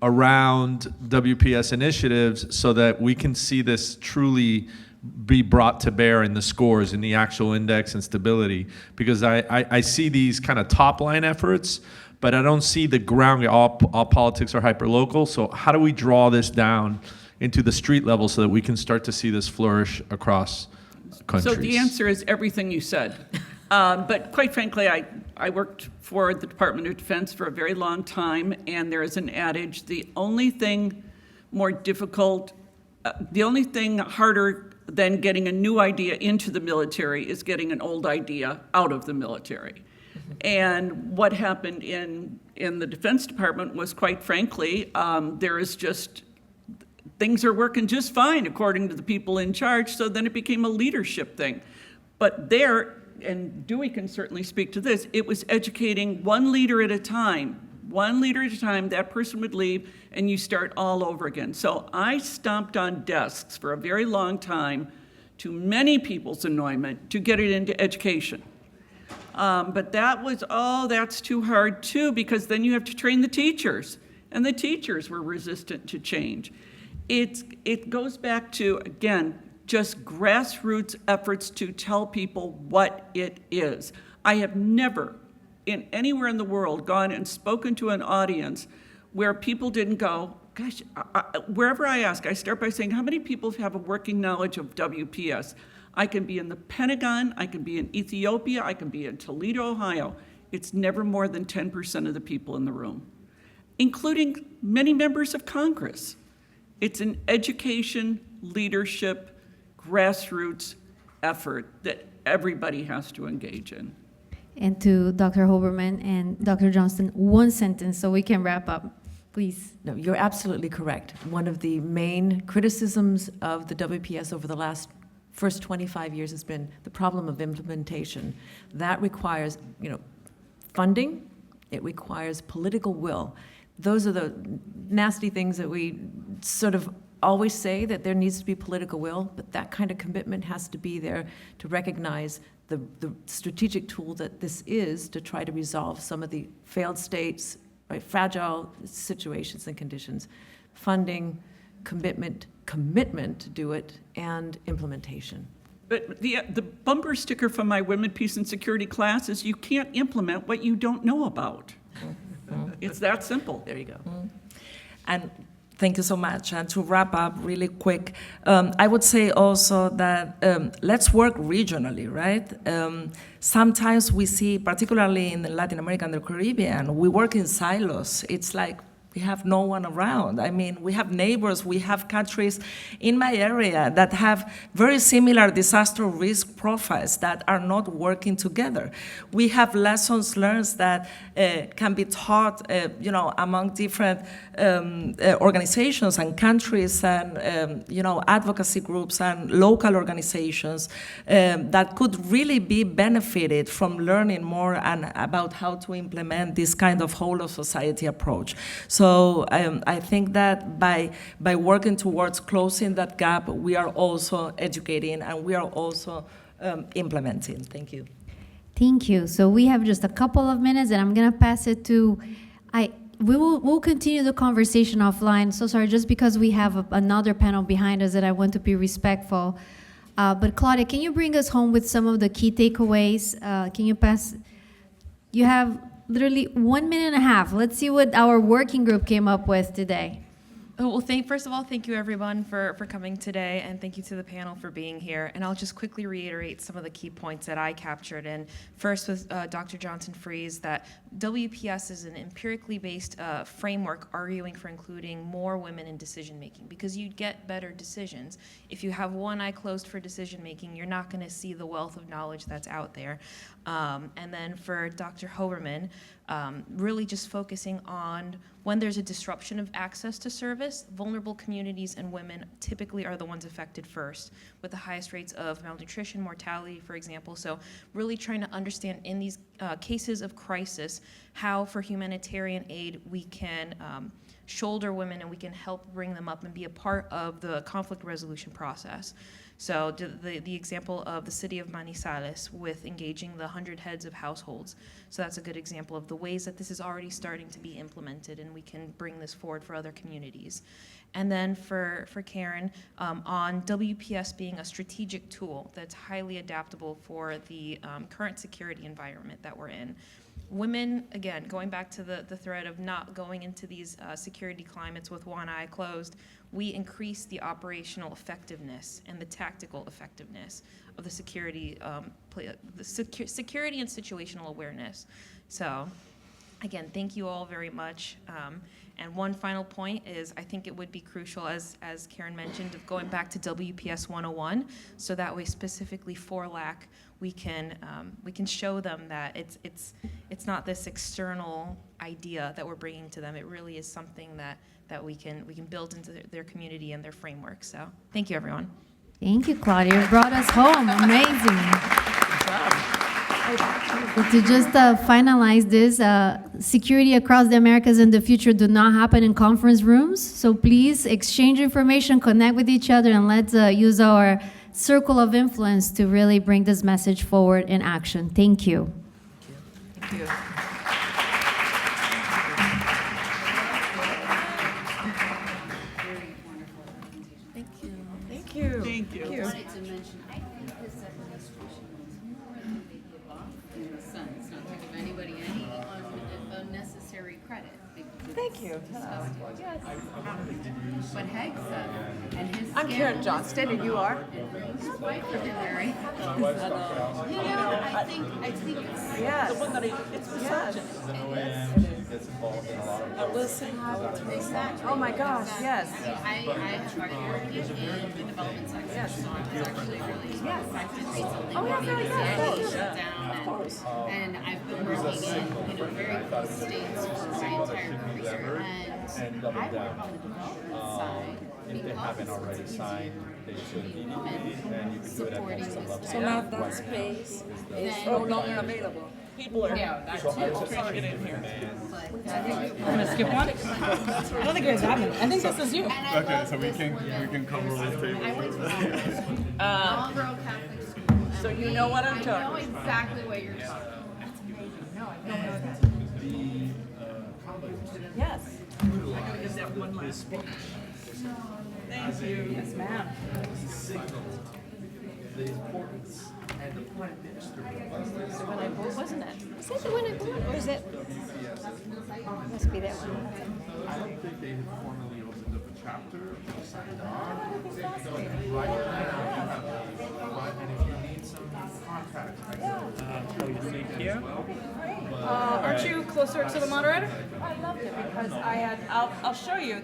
around WPS initiatives so that we can see this truly be brought to bear in the scores, in the actual index and stability? Because I see these kind of top line efforts, but I don't see the ground. All politics are hyper-local, so how do we draw this down into the street level so that we can start to see this flourish across countries? So the answer is everything you said. But quite frankly, I worked for the Department of Defense for a very long time, and there is an adage, the only thing more difficult, the only thing harder than getting a new idea into the military is getting an old idea out of the military. And what happened in the Defense Department was, quite frankly, things are working just fine according to the people in charge, so then it became a leadership thing. But there, and Dewey can certainly speak to this, it was educating one leader at a time. One leader at a time, that person would leave, and you start all over again. So I stomped on desks for a very long time, to many people's annoyance, to get it into education. But that was, that's too hard too, because then you have to train the teachers, and the teachers were resistant to change. It goes back to, again, just grassroots efforts to tell people what it is. I have never, anywhere in the world, gone and spoken to an audience where people didn't go, gosh, wherever I ask, I start by saying, how many people have a working knowledge of WPS? I can be in the Pentagon, I can be in Ethiopia, I can be in Toledo, Ohio. It's never more than 10% of the people in the room, including many members of Congress. It's an education, leadership, grassroots effort that everybody has to engage in. And to Dr. Hoberman and Dr. Johnston, one sentence so we can wrap up, please. No, you're absolutely correct. One of the main criticisms of the WPS over the last first 25 years has been the problem of implementation. That requires, funding. It requires political will. Those are the nasty things that we sort of always say, that there needs to be political will, but that kind of commitment has to be there to recognize the strategic tool that this is to try to resolve some of the failed states, right, fragile situations and conditions. Funding, commitment to do it, and implementation. But the bumper sticker from my Women, Peace, and Security class is you can't implement what you don't know about. It's that simple. There you go. And thank you so much. And to wrap up really quick, I would say also that let's work regionally, right? Sometimes we see, particularly in Latin America and the Caribbean, we work in silos. It's like we have no one around. I mean, we have neighbors, we have countries in my area that have very similar disaster risk profiles that are not working together. We have lessons learned that can be taught, among different organizations and countries and, advocacy groups and local organizations that could really be benefited from learning more and about how to implement this kind of whole of society approach. So I think that by working towards closing that gap, we are also educating and we are also implementing. Thank you. Thank you. So we have just a couple of minutes, and I'm gonna pass it to. We'll continue the conversation offline. So sorry, just because we have another panel behind us that I want to be respectful. But Claudia, can you bring us home with some of the key takeaways? Can you pass? You have literally 1.5 minutes. Let's see what our working group came up with today. Well, first of all, thank you everyone for coming today, and thank you to the panel for being here. And I'll just quickly reiterate some of the key points that I captured. And first with Dr. Johnson-Fries, that WPS is an empirically based framework arguing for including more women in decision-making, because you get better decisions. If you have one eye closed for decision-making, you're not going to see the wealth of knowledge that's out there. And then for Dr. Hoberman, really just focusing on when there's a disruption of access to service, vulnerable communities and women typically are the ones affected first, with the highest rates of malnutrition, mortality, for example. So really trying to understand in these cases of crisis, how for humanitarian aid we can shoulder women and we can help bring them up and be a part of the conflict resolution process. So the example of the city of Manizales with engaging the 100 heads of households. So that's a good example of the ways that this is already starting to be implemented, and we can bring this forward for other communities. And then for Karen, on WPS being a strategic tool that's highly adaptable for the current security environment that we're in. Women, again, going back to the thread of not going into these security climates with one eye closed, we increase the operational effectiveness and the tactical effectiveness of the security, security and situational awareness. So, again, thank you all very much. And one final point is, I think it would be crucial, as Karen mentioned, of going back to WPS 101, so that way specifically for LAC, we can show them that it's not this external idea that we're bringing to them. It really is something that we can build into their community and their framework. So thank you, everyone. Thank you, Claudia. You brought us home. Amazing. To just finalize this, security across the Americas in the future do not happen in conference rooms. So please exchange information, connect with each other, and let's use our circle of influence to really bring this message forward in action. Thank you. Thank you. Thank you. I wanted to mention, I think this administration was more than they give off in the sense, not to give anybody any unnecessary credit. Thank you. But Heg said, and his I'm Karen Johnston, and you are? Quite February. I think it's Yes. It's misogynist. Oh my gosh, yes. I have argued in the development sector, so it's actually really affected recently. Oh, yeah, very good. Shut down, and I've been working in very close states for my entire career, and and double down. If they haven't already signed, they should immediately, and you can do it at next level. So now that space is no longer available. People are trying to get in here. I'm gonna skip one. I don't think there's that many. I think this is you. Okay, so we can cover all the tables. All girl Catholic school. So you know what I'm I know talking about. exactly what you're talking Yes. I gotta get that one last book. Thank you. Yes, ma'am. The importance and the Prime Minister Wasn't it? Is that the one I bought, or is it? Must be that one. I don't think they had formally opened up a chapter or signed on. And if you need some contacts, Aren't you closer to the moderator? I loved it because I'll show you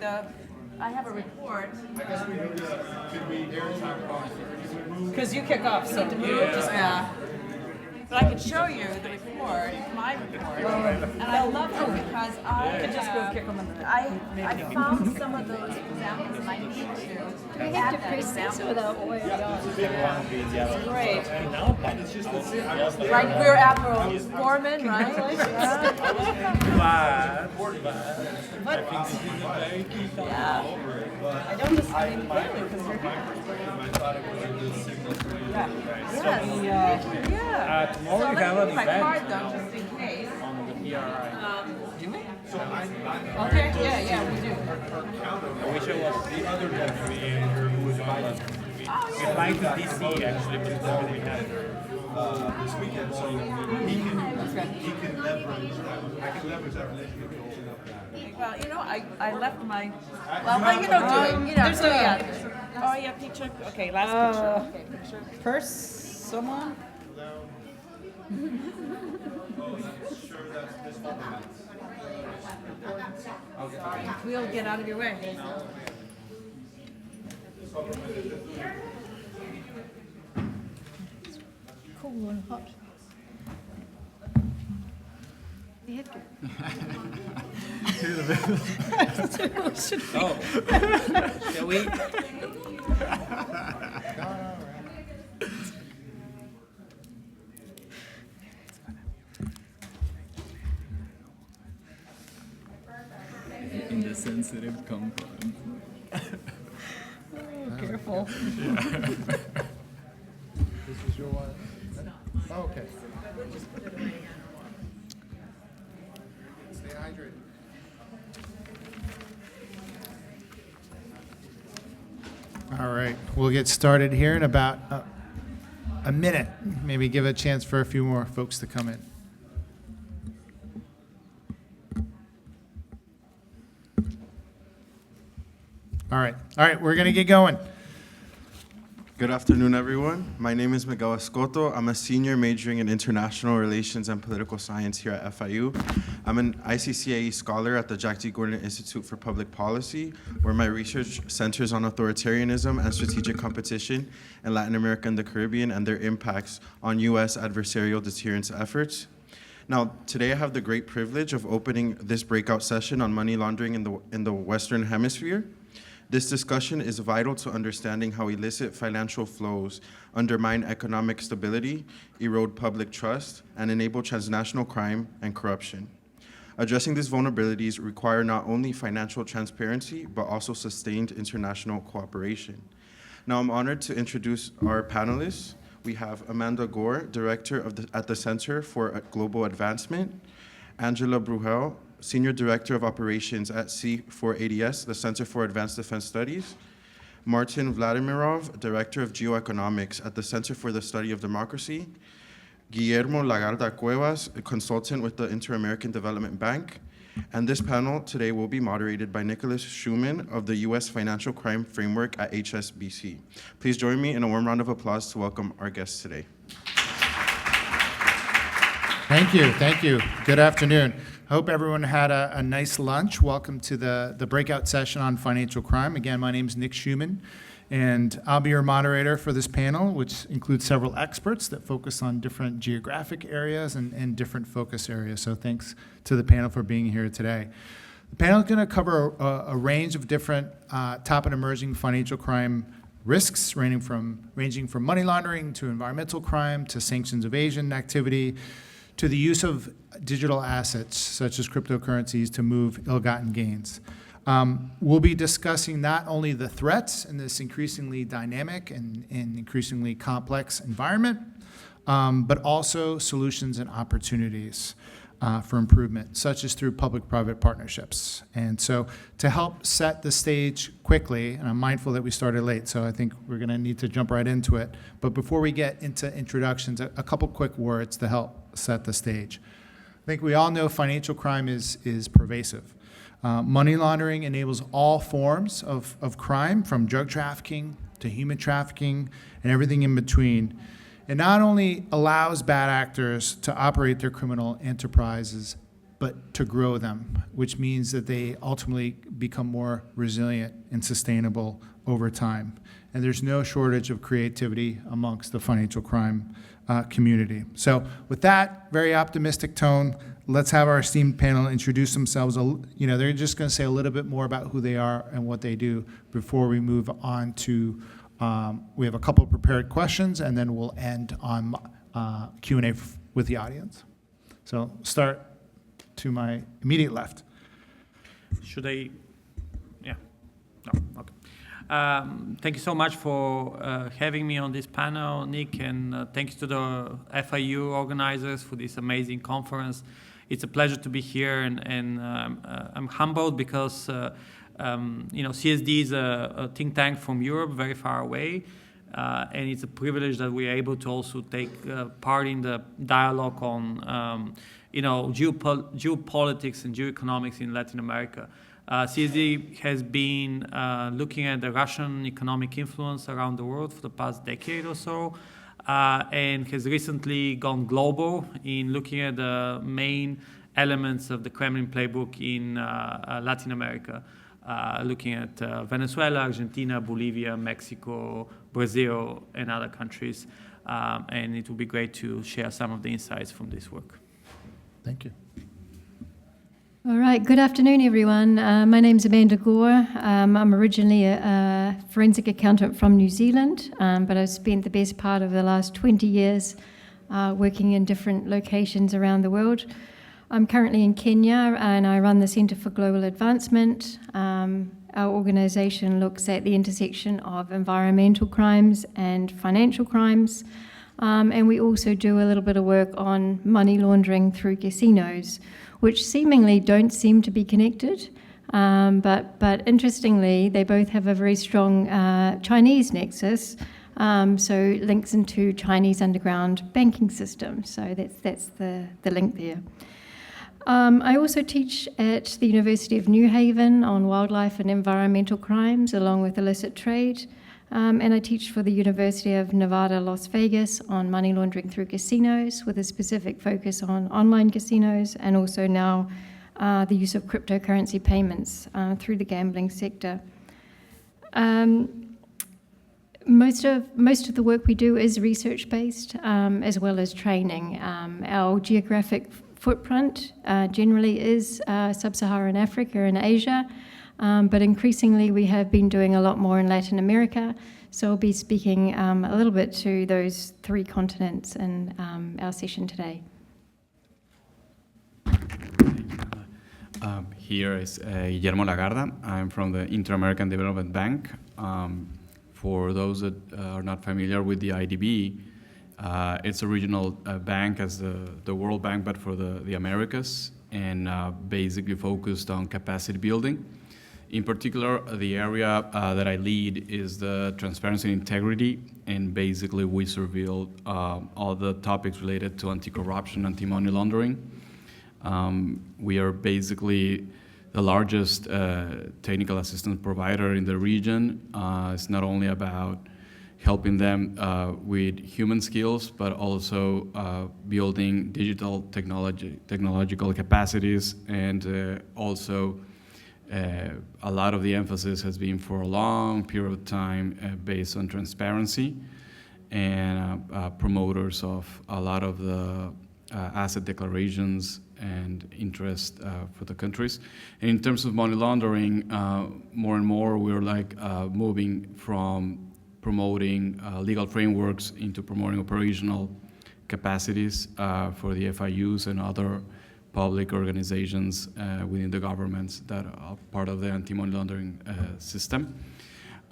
I have a report. I guess we do this. Could we airtime off? Because you kick off, so yeah. But I could show you the report, my report, and I love it because I could just go kick them in the. I found some of those examples and I need to. Do we have to pre-sense or the oil? Great. Like we're Admiral Foreman, right? Yeah. I don't just I mean clearly because you're here. Yeah. Tomorrow So we let have me an give my event card though, just in case. on the PRI. Do we? Okay, yeah, we do. I wish I was the other country who was invited. We're flying to DC actually, but tomorrow we have this weekend, so he can leverage, I can leverage that relationship to open up that. Well, you know, I left my, well, you know, do it, you know, so yeah. Oh, yeah, picture, okay, last picture. Okay, picture. Purse, someone? We'll get out of your way. Cool and hot. The headgear. Shall we? In the sensitive compound. Careful. This is your one? Oh, okay. Stay hydrated. All right, we'll get started here in about a minute. Maybe give a chance for a few more folks to come in. All right, we're going to get going. Good afternoon, everyone. My name is Miguel Escoto. I'm a senior majoring in international relations and political science here at FIU. I'm an ICCAE scholar at the Jack D. Gordon Institute for Public Policy, where my research centers on authoritarianism and strategic competition in Latin America and the Caribbean and their impacts on U.S. adversarial deterrence efforts. Now, today I have the great privilege of opening this breakout session on money laundering in the Western Hemisphere. This discussion is vital to understanding how illicit financial flows undermine economic stability, erode public trust, and enable transnational crime and corruption. Addressing these vulnerabilities require not only financial transparency, but also sustained international cooperation. Now, I'm honored to introduce our panelists. We have Amanda Gore, Director at the Center for Global Advancement, Angela Bruhel, Senior Director of Operations at C4ADS, the Center for Advanced Defense Studies, Martin Vladimirov, Director of Geoeconomics at the Center for the Study of Democracy, Guillermo Lagarda Cuevas, a consultant with the Inter-American Development Bank, and this panel today will be moderated by Nicholas Schumann of the U.S. Financial Crime Framework at HSBC. Please join me in a warm round of applause to welcome our guests today. Thank you. Good afternoon. I hope everyone had a nice lunch. Welcome to the breakout session on financial crime. Again, my name is Nick Schumann, and I'll be your moderator for this panel, which includes several experts that focus on different geographic areas and different focus areas. So thanks to the panel for being here today. The panel is going to cover a range of different top and emerging financial crime risks, ranging from money laundering to environmental crime to sanctions evasion activity to the use of digital assets such as cryptocurrencies to move ill-gotten gains. We'll be discussing not only the threats in this increasingly dynamic and increasingly complex environment, but also solutions and opportunities for improvement, such as through public-private partnerships. And so to help set the stage quickly, and I'm mindful that we started late, so I think we're going to need to jump right into it. But before we get into introductions, a couple quick words to help set the stage. I think we all know financial crime is pervasive. Money laundering enables all forms of crime, from drug trafficking to human trafficking and everything in between. It not only allows bad actors to operate their criminal enterprises, but to grow them, which means that they ultimately become more resilient and sustainable over time. And there's no shortage of creativity amongst the financial crime community. So with that very optimistic tone, let's have our esteemed panel introduce themselves. They're just going to say a little bit more about who they are and what they do before we move on to, we have a couple of prepared questions, and then we'll end on Q&A with the audience. So start to my immediate left. Should I? Yeah. No. Okay. Thank you so much for having me on this panel, Nick, and thanks to the FIU organizers for this amazing conference. It's a pleasure to be here, and I'm humbled because CSD is a think tank from Europe, very far away, and it's a privilege that we're able to also take part in the dialogue on geopolitics and geoeconomics in Latin America. CSD has been looking at the Russian economic influence around the world for the past decade or so, and has recently gone global in looking at the main elements of the Kremlin playbook in Latin America, looking at Venezuela, Argentina, Bolivia, Mexico, Brazil, and other countries. And it will be great to share some of the insights from this work. Thank you. All right, good afternoon, everyone. My name's Amanda Gore. I'm originally a forensic accountant from New Zealand, but I've spent the best part of the last 20 years working in different locations around the world. I'm currently in Kenya, and I run the Centre for Global Advancement. Our organization looks at the intersection of environmental crimes and financial crimes, and we also do a little bit of work on money laundering through casinos, which seemingly don't seem to be connected, but interestingly, they both have a very strong Chinese nexus, so links into Chinese underground banking system. So that's the link there. I also teach at the University of New Haven on wildlife and environmental crimes, along with illicit trade. And I teach for the University of Nevada, Las Vegas on money laundering through casinos, with a specific focus on online casinos, and also now the use of cryptocurrency payments through the gambling sector. Most of the work we do is research-based, as well as training. Our geographic footprint generally is sub-Saharan Africa and Asia, but increasingly we have been doing a lot more in Latin America, so I'll be speaking a little bit to those three continents in our session today. Here is Guillermo Lagarda. I'm from the Inter-American Development Bank. For those that are not familiar with the IDB, it's a regional bank as the World Bank, but for the Americas, and basically focused on capacity building. In particular, the area that I lead is the transparency and integrity, and basically we surveil all the topics related to anti-corruption, anti-money laundering. We are basically the largest technical assistance provider in the region. It's not only about helping them with human skills, but also building digital technological capacities, and also a lot of the emphasis has been for a long period of time based on transparency, and promoters of a lot of the asset declarations and interest for the countries. And in terms of money laundering, more and more we're moving from promoting legal frameworks into promoting operational capacities for the FIUs and other public organizations within the governments that are part of the anti-money laundering system.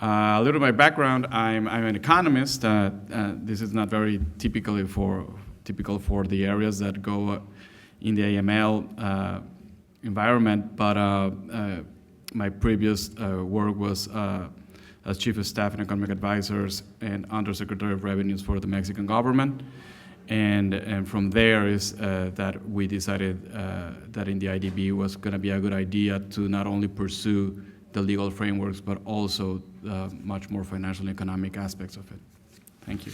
A little of my background, I'm an economist. This is not very typical for the areas that go in the AML environment, but my previous work was as Chief of Staff and Economic Advisors and Undersecretary of Revenues for the Mexican government. And from there is that we decided that in the IDB was going to be a good idea to not only pursue the legal frameworks, but also much more financial and economic aspects of it. Thank you.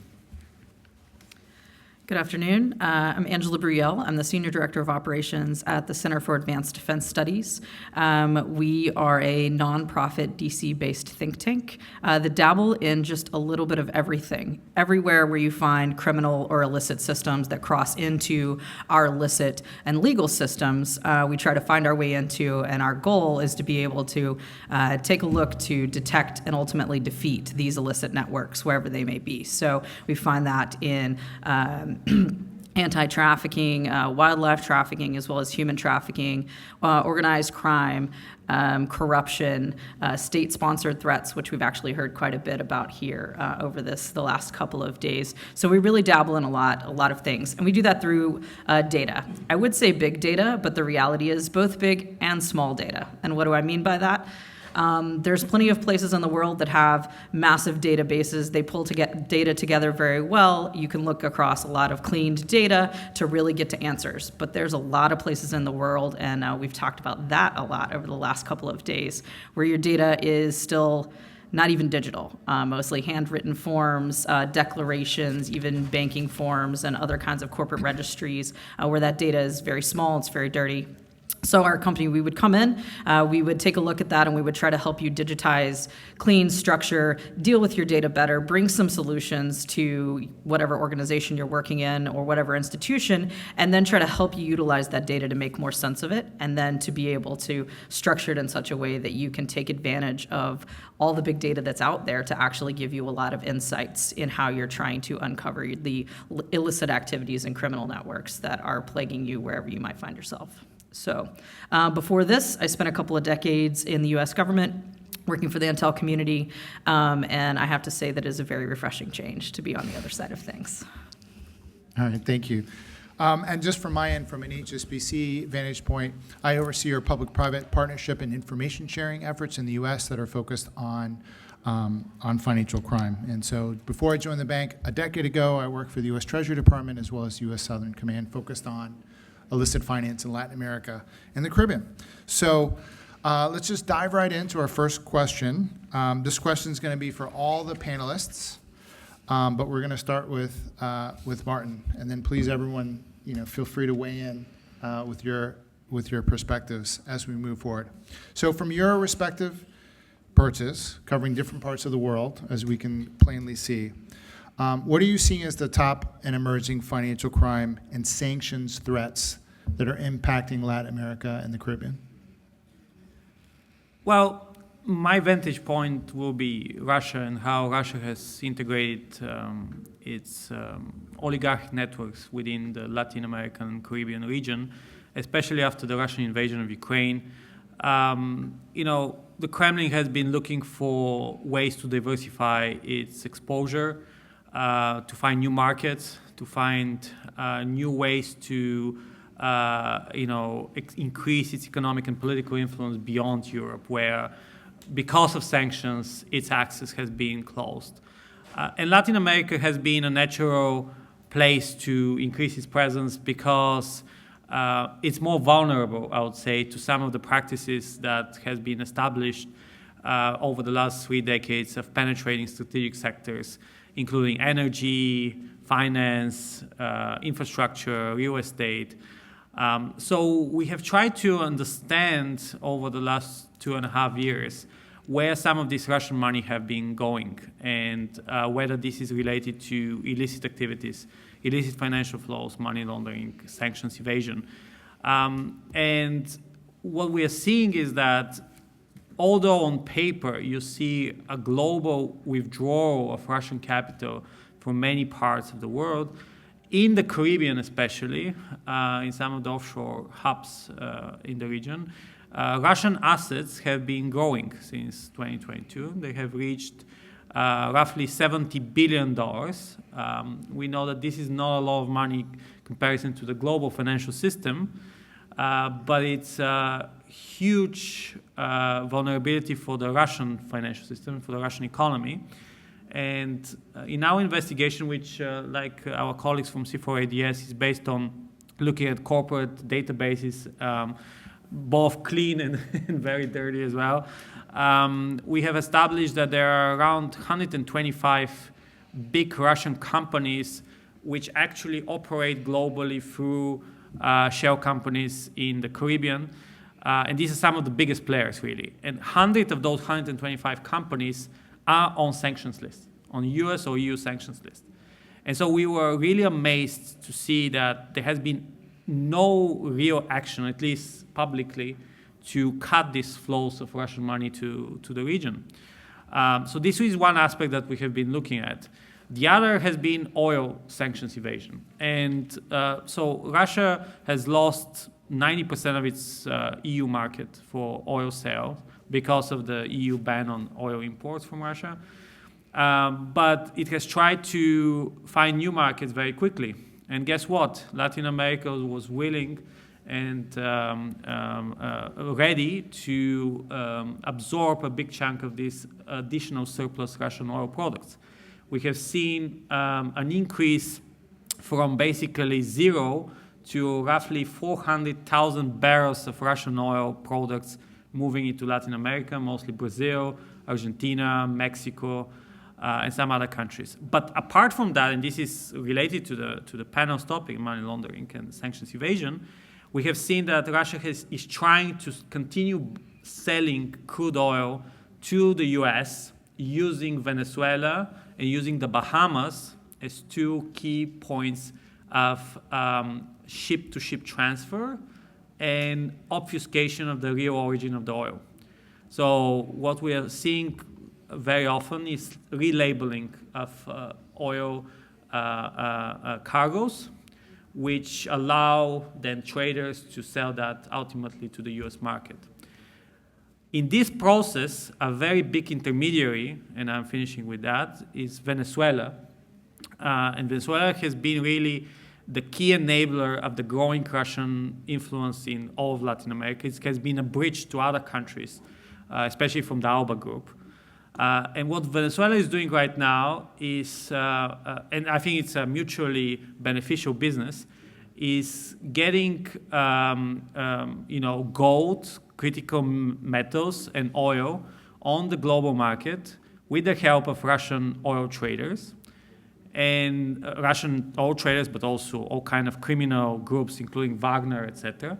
Good afternoon. I'm Angela Brielle. I'm the Senior Director of Operations at the Center for Advanced Defense Studies. We are a nonprofit DC-based think tank that dabble in just a little bit of everything. Everywhere where you find criminal or illicit systems that cross into our illicit and legal systems, we try to find our way into, and our goal is to be able to take a look to detect and ultimately defeat these illicit networks wherever they may be. So we find that in anti-trafficking, wildlife trafficking, as well as human trafficking, organized crime, corruption, state-sponsored threats, which we've actually heard quite a bit about here over the last couple of days. So we really dabble in a lot of things, and we do that through data. I would say big data, but the reality is both big and small data. And what do I mean by that? There's plenty of places in the world that have massive databases. They pull data together very well. You can look across a lot of cleaned data to really get to answers. But there's a lot of places in the world, and we've talked about that a lot over the last couple of days, where your data is still not even digital, mostly handwritten forms, declarations, even banking forms, and other kinds of corporate registries, where that data is very small, it's very dirty. So our company, we would come in, we would take a look at that, and we would try to help you digitize, clean, structure, deal with your data better, bring some solutions to whatever organization you're working in or whatever institution, and then try to help you utilize that data to make more sense of it, and then to be able to structure it in such a way that you can take advantage of all the big data that's out there to actually give you a lot of insights in how you're trying to uncover the illicit activities and criminal networks that are plaguing you wherever you might find yourself. So before this, I spent a couple of decades in the U.S. government working for the intel community, and I have to say that it is a very refreshing change to be on the other side of things. All right, thank you. And just from my end, from an HSBC vantage point, I oversee our public-private partnership and information sharing efforts in the U.S. that are focused on financial crime. And so before I joined the bank a decade ago, I worked for the U.S. Treasury Department as well as U.S. Southern Command, focused on illicit finance in Latin America and the Caribbean. So let's just dive right into our first question. This question is going to be for all the panelists, but we're going to start with Martin, and then please everyone, feel free to weigh in with your perspectives as we move forward. So from your respective perches, covering different parts of the world, as we can plainly see, what are you seeing as the top and emerging financial crime and sanctions threats that are impacting Latin America and the Caribbean? Well, my vantage point will be Russia and how Russia has integrated its oligarchic networks within the Latin American and Caribbean region, especially after the Russian invasion of Ukraine. The Kremlin has been looking for ways to diversify its exposure, to find new markets, to find new ways to increase its economic and political influence beyond Europe, where, because of sanctions, its access has been closed. And Latin America has been a natural place to increase its presence because it's more vulnerable, I would say, to some of the practices that has been established over the last 3 decades of penetrating strategic sectors, including energy, finance, infrastructure, real estate. So we have tried to understand over the last 2.5 years where some of this Russian money have been going, and whether this is related to illicit activities, illicit financial flows, money laundering, sanctions evasion. And what we are seeing is that although on paper you see a global withdrawal of Russian capital from many parts of the world, in the Caribbean especially, in some of the offshore hubs in the region, Russian assets have been growing since 2022. They have reached roughly $70 billion. We know that this is not a lot of money in comparison to the global financial system, but it's a huge vulnerability for the Russian financial system, for the Russian economy. And in our investigation, which, like our colleagues from C4ADS, is based on looking at corporate databases, both clean and very dirty as well, we have established that there are around 125 big Russian companies which actually operate globally through shell companies in the Caribbean. And these are some of the biggest players, really. And 100 of those 125 companies are on sanctions list, on US or EU sanctions list. And so we were really amazed to see that there has been no real action, at least publicly, to cut these flows of Russian money to the region. So this is one aspect that we have been looking at. The other has been oil sanctions evasion. And so Russia has lost 90% of its EU market for oil sales because of the EU ban on oil imports from Russia. But it has tried to find new markets very quickly. And guess what? Latin America was willing and ready to absorb a big chunk of this additional surplus Russian oil products. We have seen an increase from basically zero to roughly 400,000 barrels of Russian oil products moving into Latin America, mostly Brazil, Argentina, Mexico, and some other countries. But apart from that, and this is related to the panel's topic, money laundering and sanctions evasion, we have seen that Russia is trying to continue selling crude oil to the US using Venezuela and using the Bahamas as two key points of ship-to-ship transfer and obfuscation of the real origin of the oil. So what we are seeing very often is relabeling of oil cargoes, which allow then traders to sell that ultimately to the US market. In this process, a very big intermediary, and I'm finishing with that, is Venezuela. And Venezuela has been really the key enabler of the growing Russian influence in all of Latin America. It has been a bridge to other countries, especially from the ALBA group. And what Venezuela is doing right now is, and I think it's a mutually beneficial business, is getting gold, critical metals, and oil on the global market with the help of Russian oil traders, and Russian oil traders, but also all kind of criminal groups, including Wagner, etc.,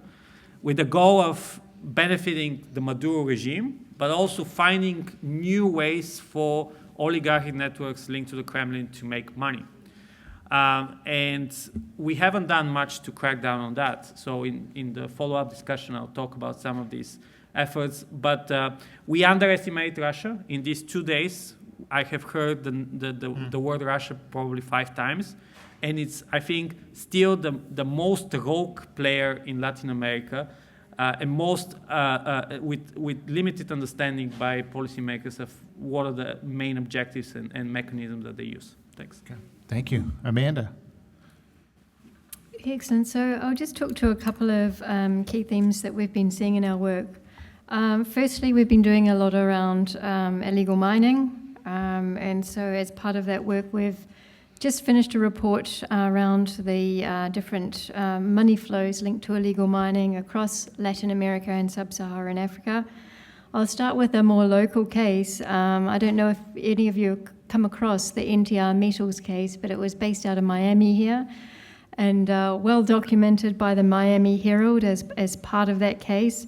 with the goal of benefiting the Maduro regime, but also finding new ways for oligarchic networks linked to the Kremlin to make money. And we haven't done much to crack down on that. So in the follow-up discussion, I'll talk about some of these efforts. But we underestimate Russia. In these 2 days, I have heard the word Russia probably 5 times. And it's, I think, still the most rogue player in Latin America, and most with limited understanding by policymakers of what are the main objectives and mechanisms that they use. Thanks. Okay. Thank you. Amanda. Excellent. So I'll just talk to a couple of key themes that we've been seeing in our work. Firstly, we've been doing a lot around illegal mining. And so as part of that work, we've just finished a report around the different money flows linked to illegal mining across Latin America and sub-Saharan Africa. I'll start with a more local case. I don't know if any of you come across the NTR Metals case, but it was based out of Miami here, and well documented by the Miami Herald as part of that case.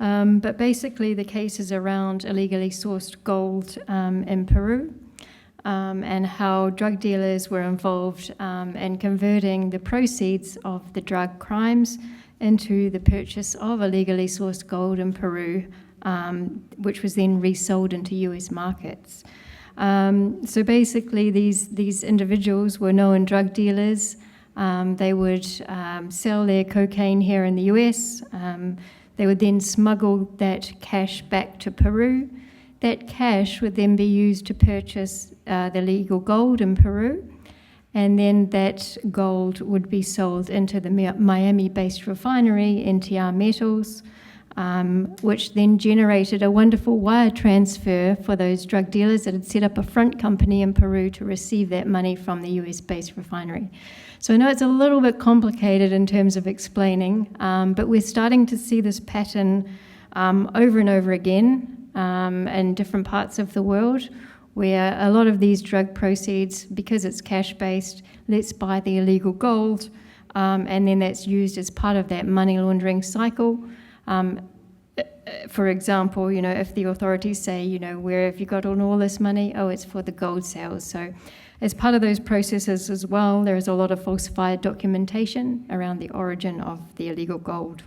But basically, the case is around illegally sourced gold in Peru, and how drug dealers were involved in converting the proceeds of the drug crimes into the purchase of illegally sourced gold in Peru, which was then resold into US markets. So basically, these individuals were known drug dealers. They would sell their cocaine here in the US. They would then smuggle that cash back to Peru. That cash would then be used to purchase the legal gold in Peru, and then that gold would be sold into the Miami-based refinery, NTR Metals, which then generated a wonderful wire transfer for those drug dealers that had set up a front company in Peru to receive that money from the US-based refinery. So I know it's a little bit complicated in terms of explaining, but we're starting to see this pattern over and over again in different parts of the world, where a lot of these drug proceeds, because it's cash-based, let's buy the illegal gold, and then that's used as part of that money laundering cycle. For example, if the authorities say, where have you got all this money? Oh, it's for the gold sales. So as part of those processes as well, there is a lot of falsified documentation around the origin of the illegal gold.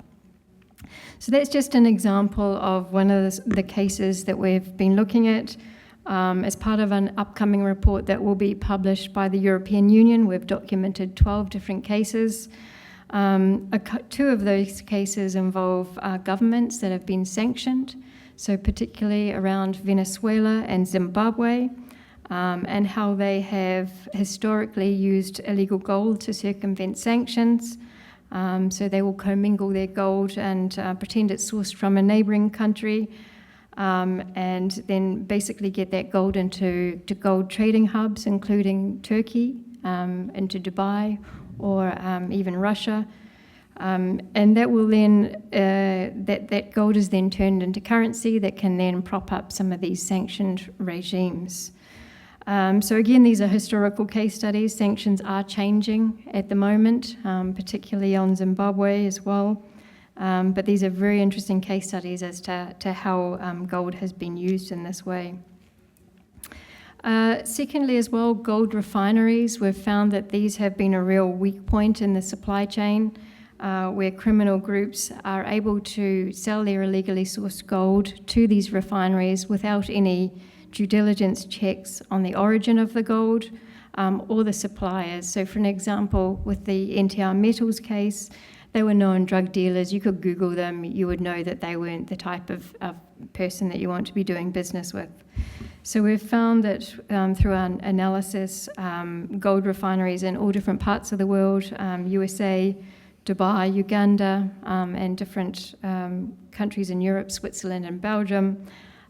So that's just an example of one of the cases that we've been looking at. As part of an upcoming report that will be published by the European Union, we've documented 12 different cases. Two of those cases involve governments that have been sanctioned, so particularly around Venezuela and Zimbabwe, and how they have historically used illegal gold to circumvent sanctions. So they will commingle their gold and pretend it's sourced from a neighboring country, and then basically get that gold into gold trading hubs, including Turkey, into Dubai, or even Russia. And that will then, that gold is then turned into currency that can then prop up some of these sanctioned regimes. So again, these are historical case studies. Sanctions are changing at the moment, particularly on Zimbabwe as well. But these are very interesting case studies as to how gold has been used in this way. Secondly as well, gold refineries. We've found that these have been a real weak point in the supply chain, where criminal groups are able to sell their illegally sourced gold to these refineries without any due diligence checks on the origin of the gold or the suppliers. So for an example, with the NTR Metals case, they were known drug dealers. You could Google them, you would know that they weren't the type of person that you want to be doing business with. So we've found that through our analysis, gold refineries in all different parts of the world, USA, Dubai, Uganda, and different countries in Europe, Switzerland and Belgium,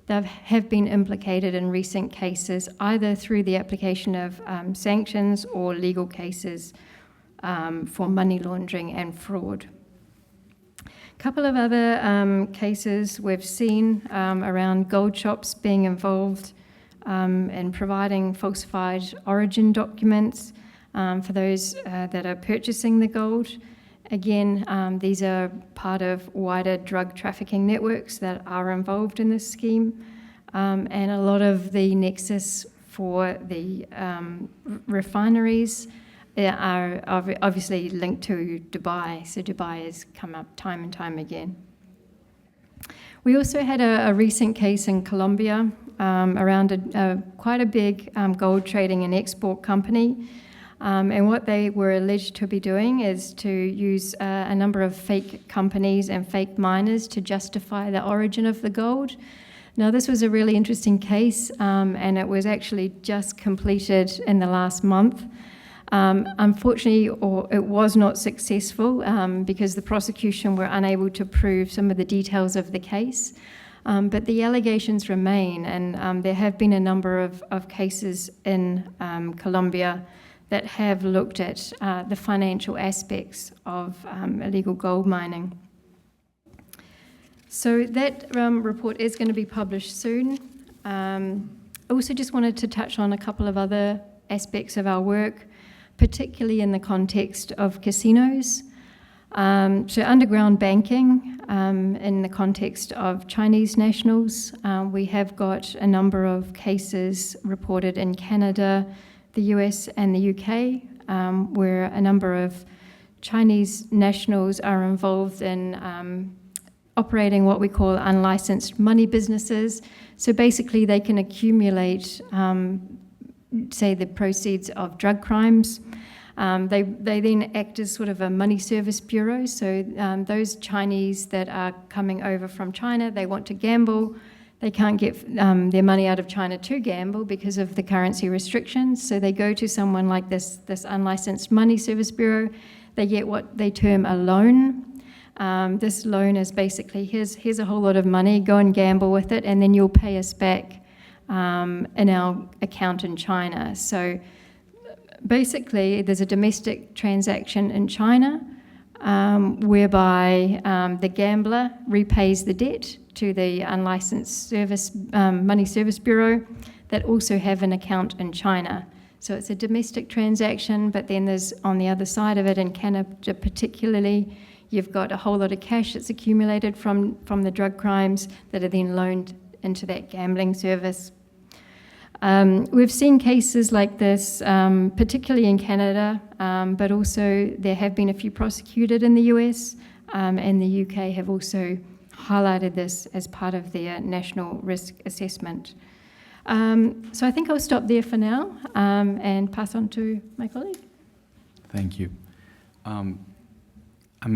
that have been implicated in recent cases, either through the application of sanctions or legal cases for money laundering and fraud. A couple of other cases we've seen around gold shops being involved in providing falsified origin documents for those that are purchasing the gold. Again, these are part of wider drug trafficking networks that are involved in this scheme, and a lot of the nexus for the refineries are obviously linked to Dubai, so Dubai has come up time and time again. We also had a recent case in Colombia around quite a big gold trading and export company. And what they were alleged to be doing is to use a number of fake companies and fake miners to justify the origin of the gold. Now, this was a really interesting case, and it was actually just completed in the last month. Unfortunately, it was not successful because the prosecution were unable to prove some of the details of the case. But the allegations remain, and there have been a number of cases in Colombia that have looked at the financial aspects of illegal gold mining. So that report is going to be published soon. I also just wanted to touch on a couple of other aspects of our work, particularly in the context of casinos. So underground banking in the context of Chinese nationals, we have got a number of cases reported in Canada, the US and the UK, where a number of Chinese nationals are involved in operating what we call unlicensed money businesses. So basically they can accumulate, say, the proceeds of drug crimes. They then act as sort of a money service bureau. So those Chinese that are coming over from China, they want to gamble. They can't get their money out of China to gamble because of the currency restrictions. So they go to someone like this unlicensed money service bureau. They get what they term a loan. This loan is basically, here's a whole lot of money, go and gamble with it, and then you'll pay us back in our account in China. So basically, there's a domestic transaction in China whereby the gambler repays the debt to the unlicensed money service bureau that also have an account in China. So it's a domestic transaction, but then there's, on the other side of it, in Canada particularly, you've got a whole lot of cash that's accumulated from the drug crimes that are then loaned into that gambling service. We've seen cases like this, particularly in Canada, but also there have been a few prosecuted in the US, and the UK have also highlighted this as part of their national risk assessment. So I think I'll stop there for now and pass on to my colleague. Thank you. I'm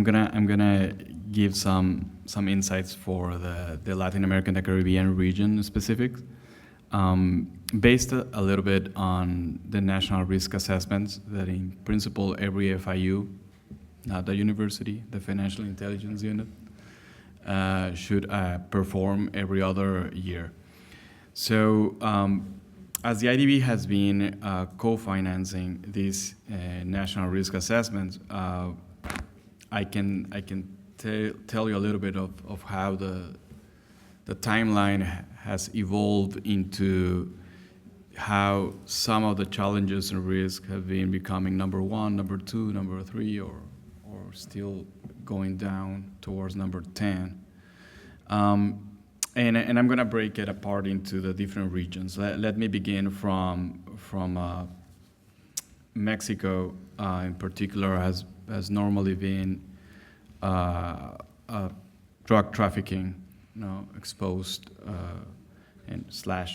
gonna give some insights for the Latin American and Caribbean region specifics, based a little bit on the national risk assessments that in principle every FIU, not the university, the Financial Intelligence Unit, should perform every other year. So as the IDB has been co-financing these national risk assessments, I can tell you a little bit of how the timeline has evolved into how some of the challenges and risks have been becoming number one, number two, number three, or still going down towards number 10. And I'm going to break it apart into the different regions. Let me begin from Mexico in particular has normally been drug trafficking, exposed and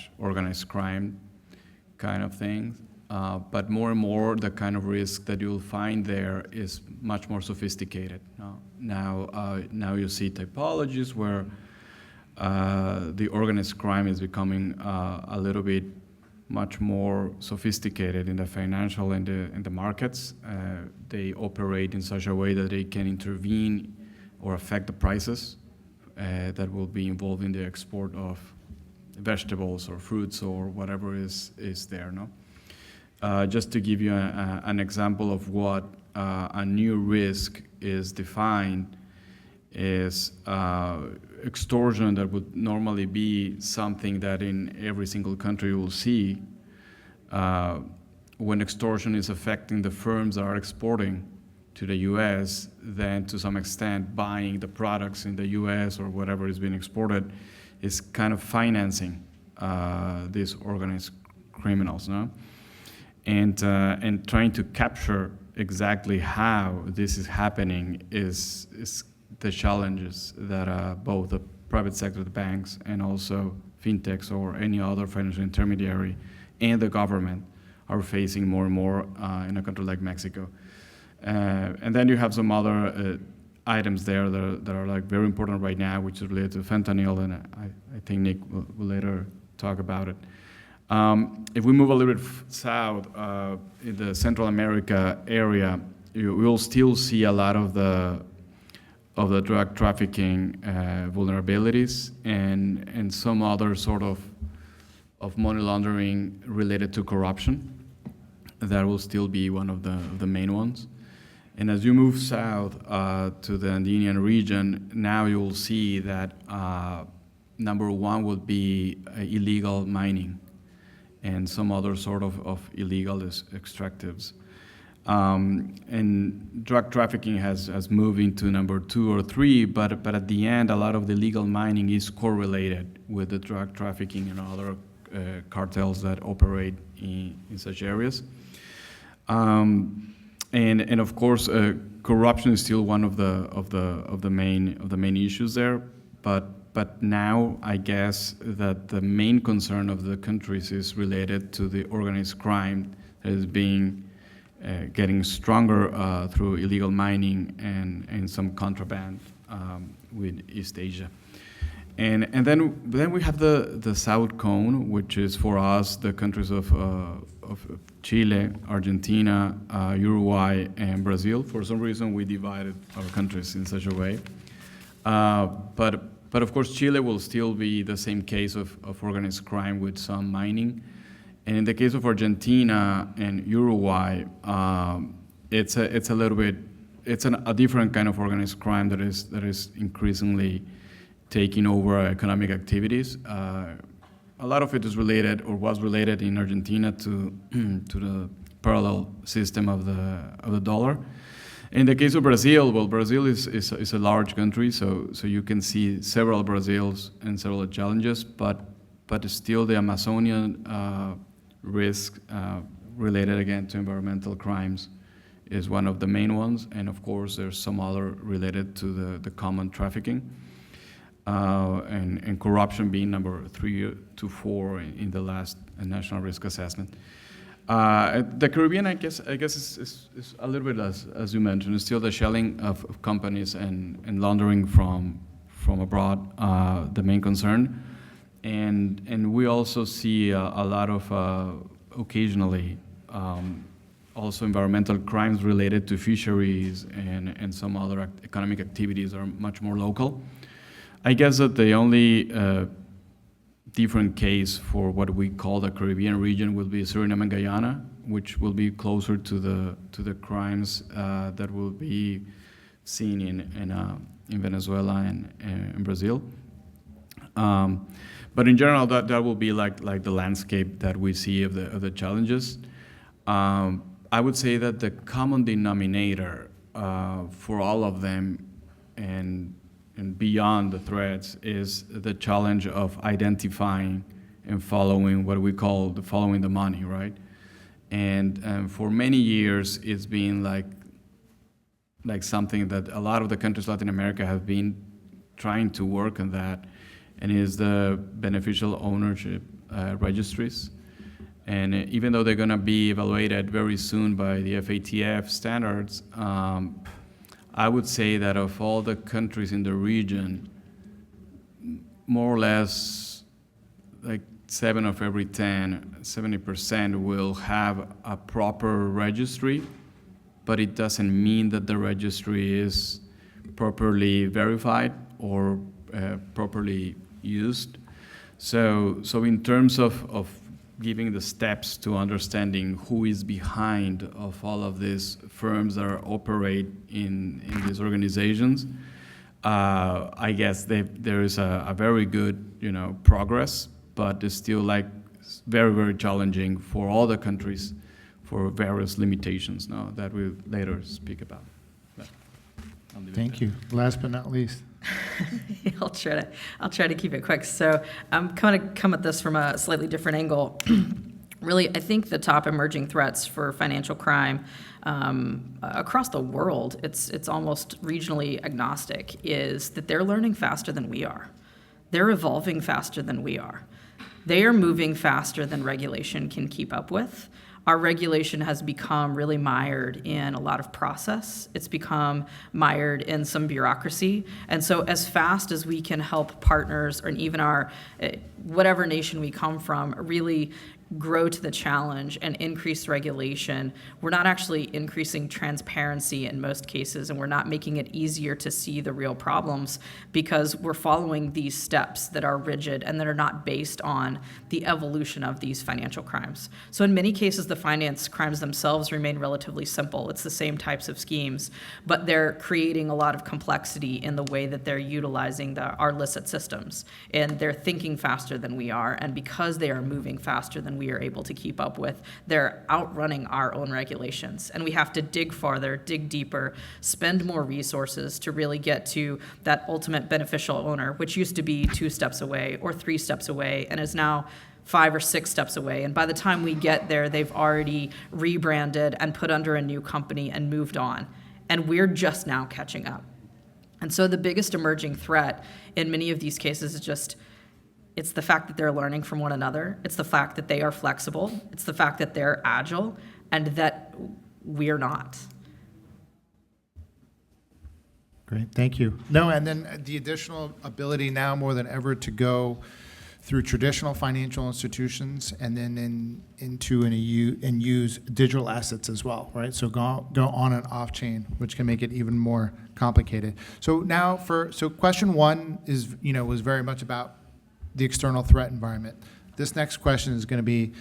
/ organized crime kind of things. But more and more, the kind of risk that you'll find there is much more sophisticated. Now you see typologies where the organized crime is becoming a little bit much more sophisticated in the financial and the markets. They operate in such a way that they can intervene or affect the prices that will be involved in the export of vegetables or fruits or whatever is there. Just to give you an example of what a new risk is defined is extortion that would normally be something that in every single country you will see. When extortion is affecting the firms that are exporting to the US, then to some extent buying the products in the US or whatever is being exported is kind of financing these organized criminals, and trying to capture exactly how this is happening is the challenges that both the private sector, the banks, and also fintechs or any other financial intermediary and the government are facing more and more in a country like Mexico. And then you have some other items there that are like very important right now, which is related to fentanyl, and I think Nick will later talk about it. If we move a little bit south, in the Central America area, you will still see a lot of the drug trafficking vulnerabilities and some other sort of money laundering related to corruption. That will still be one of the main ones. And as you move south to the Andean region, now you will see that number one would be illegal mining and some other sort of illegal extractives. And drug trafficking has moved into number 2 or 3, but at the end, a lot of the illegal mining is correlated with the drug trafficking and other cartels that operate in such areas. And of course, corruption is still one of the main issues there. But now I guess that the main concern of the countries is related to the organized crime that is getting stronger through illegal mining and some contraband with East Asia. And then we have the South Cone, which is for us the countries of Chile, Argentina, Uruguay, and Brazil. For some reason, we divided our countries in such a way. But of course, Chile will still be the same case of organized crime with some mining. And in the case of Argentina and Uruguay, it's a little bit, it's a different kind of organized crime that is increasingly taking over economic activities. A lot of it is related or was related in Argentina to the parallel system of the dollar. In the case of Brazil, well, Brazil is a large country, so you can see several Brazils and several challenges, but still the Amazonian risk related again to environmental crimes is one of the main ones, and of course there's some other related to the common trafficking, and corruption being number 3 to 4 in the last national risk assessment. The Caribbean, I guess is a little bit as you mentioned, is still the shelling of companies and laundering from abroad, the main concern. And we also see a lot of occasionally also environmental crimes related to fisheries and some other economic activities are much more local. I guess that the only different case for what we call the Caribbean region will be Suriname and Guyana, which will be closer to the crimes that will be seen in Venezuela and in Brazil. But in general, that will be like the landscape that we see of the challenges. I would say that the common denominator for all of them and beyond the threats is the challenge of identifying and following what we call following the money, right? And for many years, it's been like something that a lot of the countries in Latin America have been trying to work on that, and is the beneficial ownership registries. And even though they're going to be evaluated very soon by the FATF standards, I would say that of all the countries in the region, more or less like 7 of every 10, 70% will have a proper registry, but it doesn't mean that the registry is properly verified or properly used. So in terms of giving the steps to understanding who is behind of all of these firms that operate in these organizations, I guess there is a very good progress, but it's still like very, very challenging for all the countries for various limitations now that we'll later speak about. Thank you. Last but not least. I'll try to keep it quick. So I'm kind of come at this from a slightly different angle. Really, I think the top emerging threats for financial crime across the world, it's almost regionally agnostic, is that they're learning faster than we are. They're evolving faster than we are. They are moving faster than regulation can keep up with. Our regulation has become really mired in a lot of process. It's become mired in some bureaucracy. And so as fast as we can help partners, or even our, whatever nation we come from, really grow to the challenge and increase regulation, we're not actually increasing transparency in most cases, and we're not making it easier to see the real problems, because we're following these steps that are rigid and that are not based on the evolution of these financial crimes. So in many cases, the finance crimes themselves remain relatively simple. It's the same types of schemes, but they're creating a lot of complexity in the way that they're utilizing our illicit systems, and they're thinking faster faster than we are, and because they are moving faster than we are able to keep up with, they're outrunning our own regulations. And we have to dig farther, dig deeper, spend more resources to really get to that ultimate beneficial owner, which used to be 2 steps away or 3 steps away, and is now 5 or 6 steps away. And by the time we get there, they've already rebranded and put under a new company and moved on. And we're just now catching up. And so the biggest emerging threat in many of these cases is just, it's the fact that they're learning from one another. It's the fact that they are flexible. It's the fact that they're agile and that we're not. Great, thank you. No, and then the additional ability now more than ever to go through traditional financial institutions and then and use digital assets as well, right? So go on and off chain, which can make it even more complicated. So now so question 1 is, was very much about the external threat environment. This next question is going to be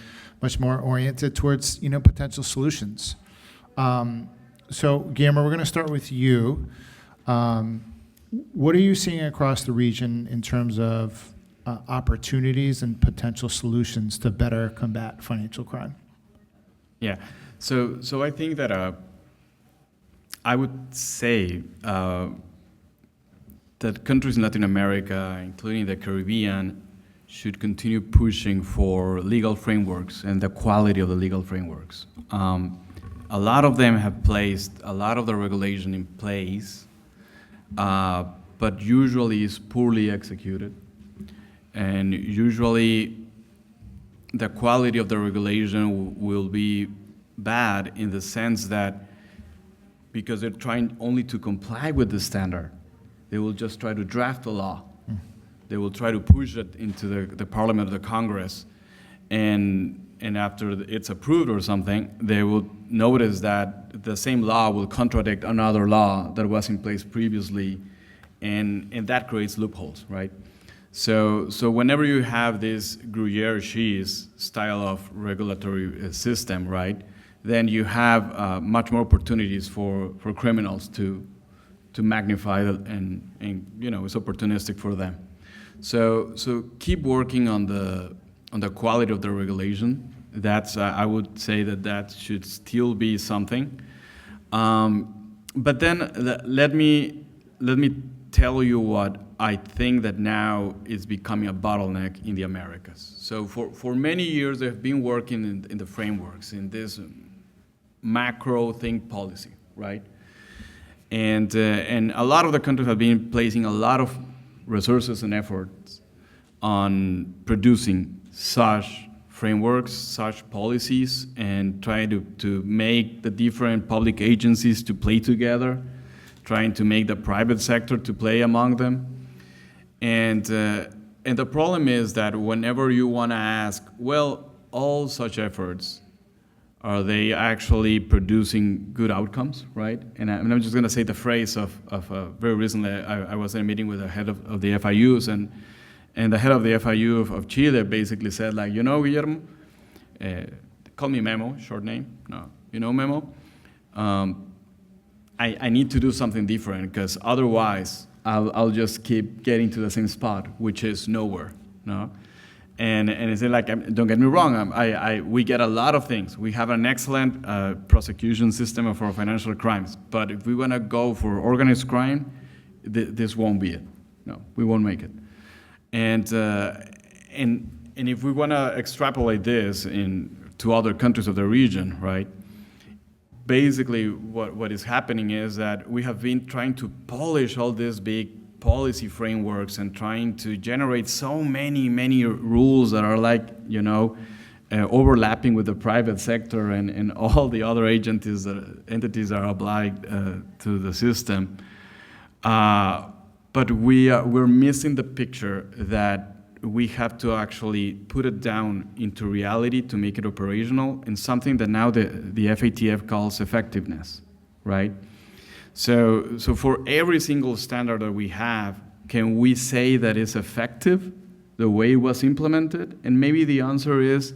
much more oriented towards, potential solutions. So Guillermo, we're going to start with you. What are you seeing across the region in terms of opportunities and potential solutions to better combat financial crime? Yeah, so I think that I would say that countries in Latin America, including the Caribbean, should continue pushing for legal frameworks and the quality of the legal frameworks. A lot of them have placed a lot of the regulation in place, but usually is poorly executed. And usually the quality of the regulation will be bad in the sense that because they're trying only to comply with the standard, they will just try to draft a law. They will try to push it into the Parliament or the Congress, and after it's approved or something, they will notice that the same law will contradict another law that was in place previously, and that creates loopholes, right? So whenever you have this Gruyere cheese style of regulatory system, right, then you have much more opportunities for criminals to magnify it, and it's opportunistic for them. So keep working on the quality of the regulation. That's I would say that should still be something. But then let me tell you what I think that now is becoming a bottleneck in the Americas. So for many years, they've been working in the frameworks, in this macro think policy, right? And a lot of the countries have been placing a lot of resources and efforts on producing such frameworks, such policies, and trying to make the different public agencies to play together, trying to make the private sector to play among them. And the problem is that whenever you want to ask, well, all such efforts, are they actually producing good outcomes, right? And I'm just going to say the phrase of very recently, I was in a meeting with the head of the FIUs, and the head of the FIU of Chile basically said, like, Guillermo, call me Memo, short name, no, Memo, I need to do something different, because otherwise I'll just keep getting to the same spot, which is nowhere, no? And it's like, don't get me wrong, we get a lot of things. We have an excellent prosecution system for financial crimes, but if we want to go for organized crime, this won't be it. No, we won't make it. And if we want to extrapolate this to other countries of the region, right? Basically, what is happening is that we have been trying to polish all these big policy frameworks and trying to generate so many rules that are like, overlapping with the private sector and all the other entities that are obliged to the system. But we're missing the picture that we have to actually put it down into reality to make it operational, and something that now the FATF calls effectiveness, right? So for every single standard that we have, can we say that it's effective the way it was implemented? And maybe the answer is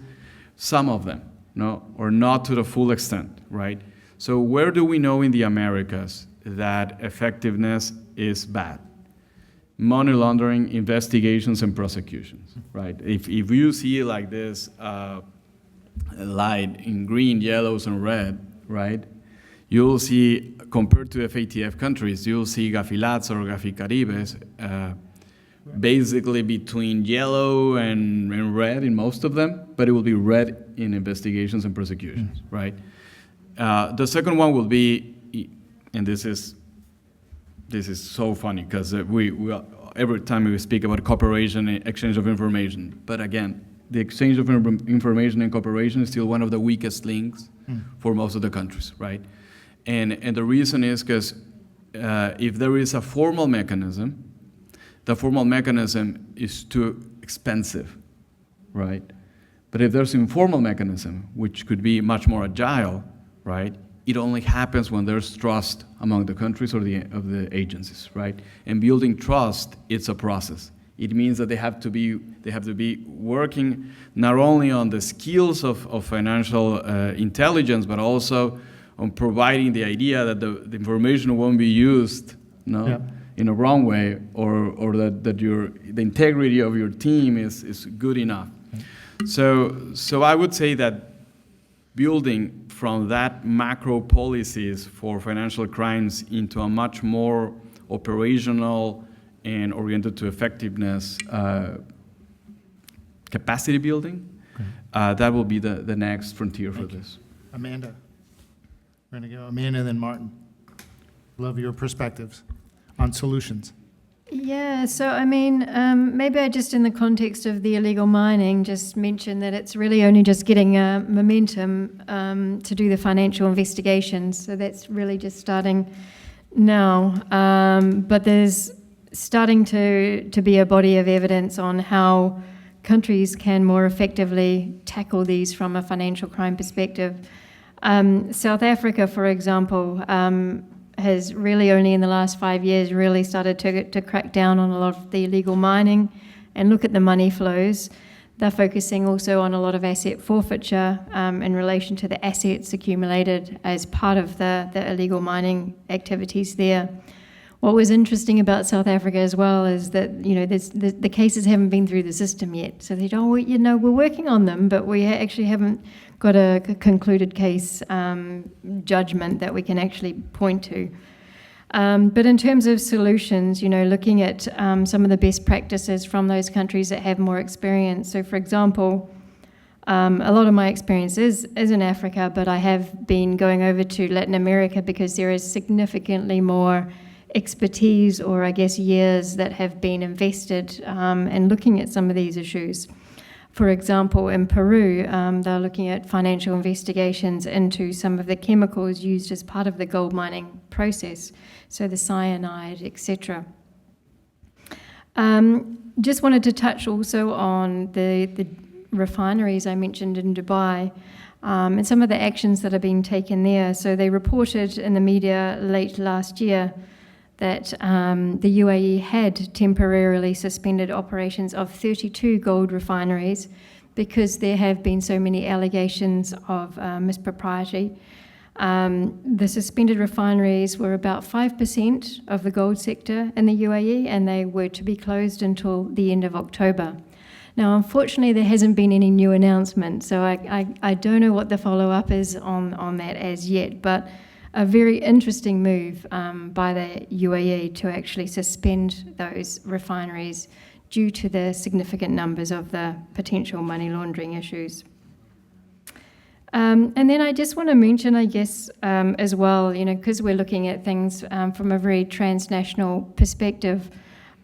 some of them, no, or not to the full extent, right? So where do we know in the Americas that effectiveness is bad? money laundering investigations and prosecutions, right? If you see like this light in green, yellows, and red, right, you'll see, compared to FATF countries, you'll see Gafilats or Gaficaribes basically between yellow and red in most of them, but it will be red in investigations and prosecutions, right? The second one will be, and this is so funny because we every time we speak about cooperation and exchange of information, but again, the exchange of information and cooperation is still one of the weakest links for most of the countries, right? And the reason is because if there is a formal mechanism, the formal mechanism is too expensive, right? But if there's informal mechanism, which could be much more agile, right? It only happens when there's trust among the countries or of the agencies, right? And building trust, it's a process. It means that they have to be working not only on the skills of financial intelligence, but also on providing the idea that the information won't be used, in a wrong way, or that the integrity of your team is good enough. So I would say that building from that macro policies for financial crimes into a much more operational and oriented to effectiveness capacity building, that will be the next frontier for this. Amanda. We're going to go Amanda and then Martin. Love your perspectives on solutions. Yeah, so I mean, maybe I just in the context of the illegal mining just mention that it's really only just getting momentum to do the financial investigations. So that's really just starting now. But there's starting to be a body of evidence on how countries can more effectively tackle these from a financial crime perspective. South Africa, for example, has really only in the last 5 years really started to crack down on a lot of the illegal mining and look at the money flows. They're focusing also on a lot of asset forfeiture in relation to the assets accumulated as part of the illegal mining activities there. What was interesting about South Africa as well is that, the cases haven't been through the system yet. So they don't, we're working on them, but we actually haven't got a concluded case judgment that we can actually point to. But in terms of solutions, looking at some of the best practices from those countries that have more experience. So for example, a lot of my experience is in Africa, but I have been going over to Latin America because there is significantly more expertise or I guess years that have been invested in looking at some of these issues. For example, in Peru, they're looking at financial investigations into some of the chemicals used as part of the gold mining process, so the cyanide, etc. Just wanted to touch also on the refineries I mentioned in Dubai and some of the actions that are being taken there. So they reported in the media late last year that the UAE had temporarily suspended operations of 32 gold refineries because there have been so many allegations of mispropriety. The suspended refineries were about 5% of the gold sector in the UAE, and they were to be closed until the end of October. Now, unfortunately, there hasn't been any new announcement, so I don't know what the follow-up is on that as yet, but a very interesting move by the UAE to actually suspend those refineries due to the significant numbers of the potential money laundering issues. And then I just want to mention, I guess, as well, because we're looking at things from a very transnational perspective,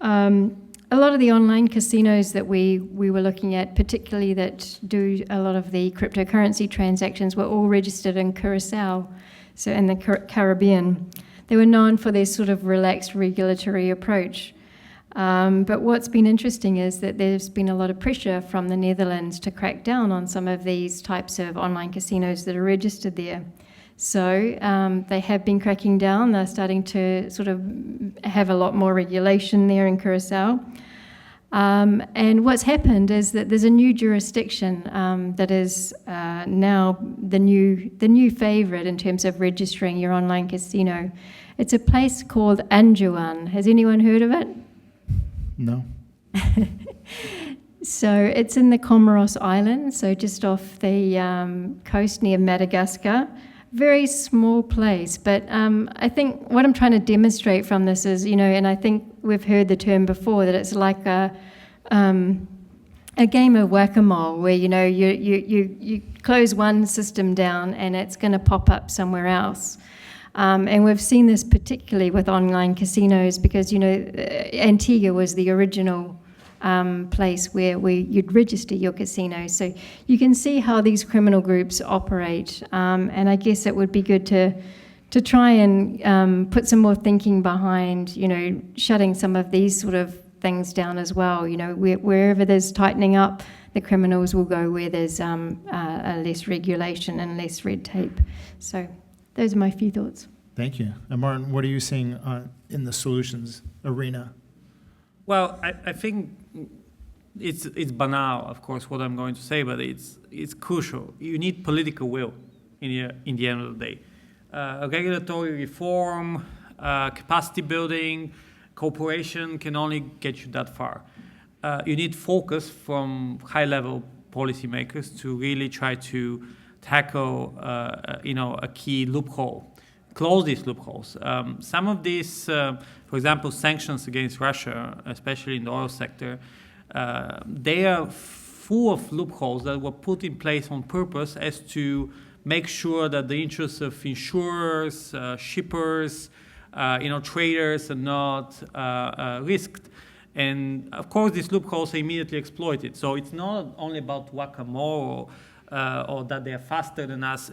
a lot of the online casinos that we were looking at, particularly that do a lot of the cryptocurrency transactions, were all registered in Curacao, so in the Caribbean. They were known for their sort of relaxed regulatory approach. But what's been interesting is that there's been a lot of pressure from the Netherlands to crack down on some of these types of online casinos that are registered there. So they have been cracking down. They're starting to sort of have a lot more regulation there in Curacao. And what's happened is that there's a new jurisdiction that is now the new favorite in terms of registering your online casino. It's a place called Anjouan. Has anyone heard of it? No. So it's in the Comoros Islands, so just off the coast near Madagascar. Very small place, but I think what I'm trying to demonstrate from this is, and I think we've heard the term before, that it's like a game of whack-a-mole where, you close one system down and it's going to pop up somewhere else. And we've seen this particularly with online casinos because, Antigua was the original place where you'd register your casino. So you can see how these criminal groups operate. And I guess it would be good to try and put some more thinking behind, shutting some of these sort of things down as well. Wherever there's tightening up, the criminals will go where there's less regulation and less red tape. So those are my few thoughts. Thank you. And Martin, what are you seeing in the solutions arena? Well, I think it's banal, of course, what I'm going to say, but it's crucial. You need political will in the end of the day. Regulatory reform, capacity building, cooperation can only get you that far. You need focus from high-level policymakers to really try to tackle, a key loophole, close these loopholes. Some of these, for example, sanctions against Russia, especially in the oil sector, they are full of loopholes that were put in place on purpose as to make sure that the interests of insurers, shippers, traders are not risked. And of course, these loopholes are immediately exploited. So it's not only about whack-a-mole or that they are faster than us.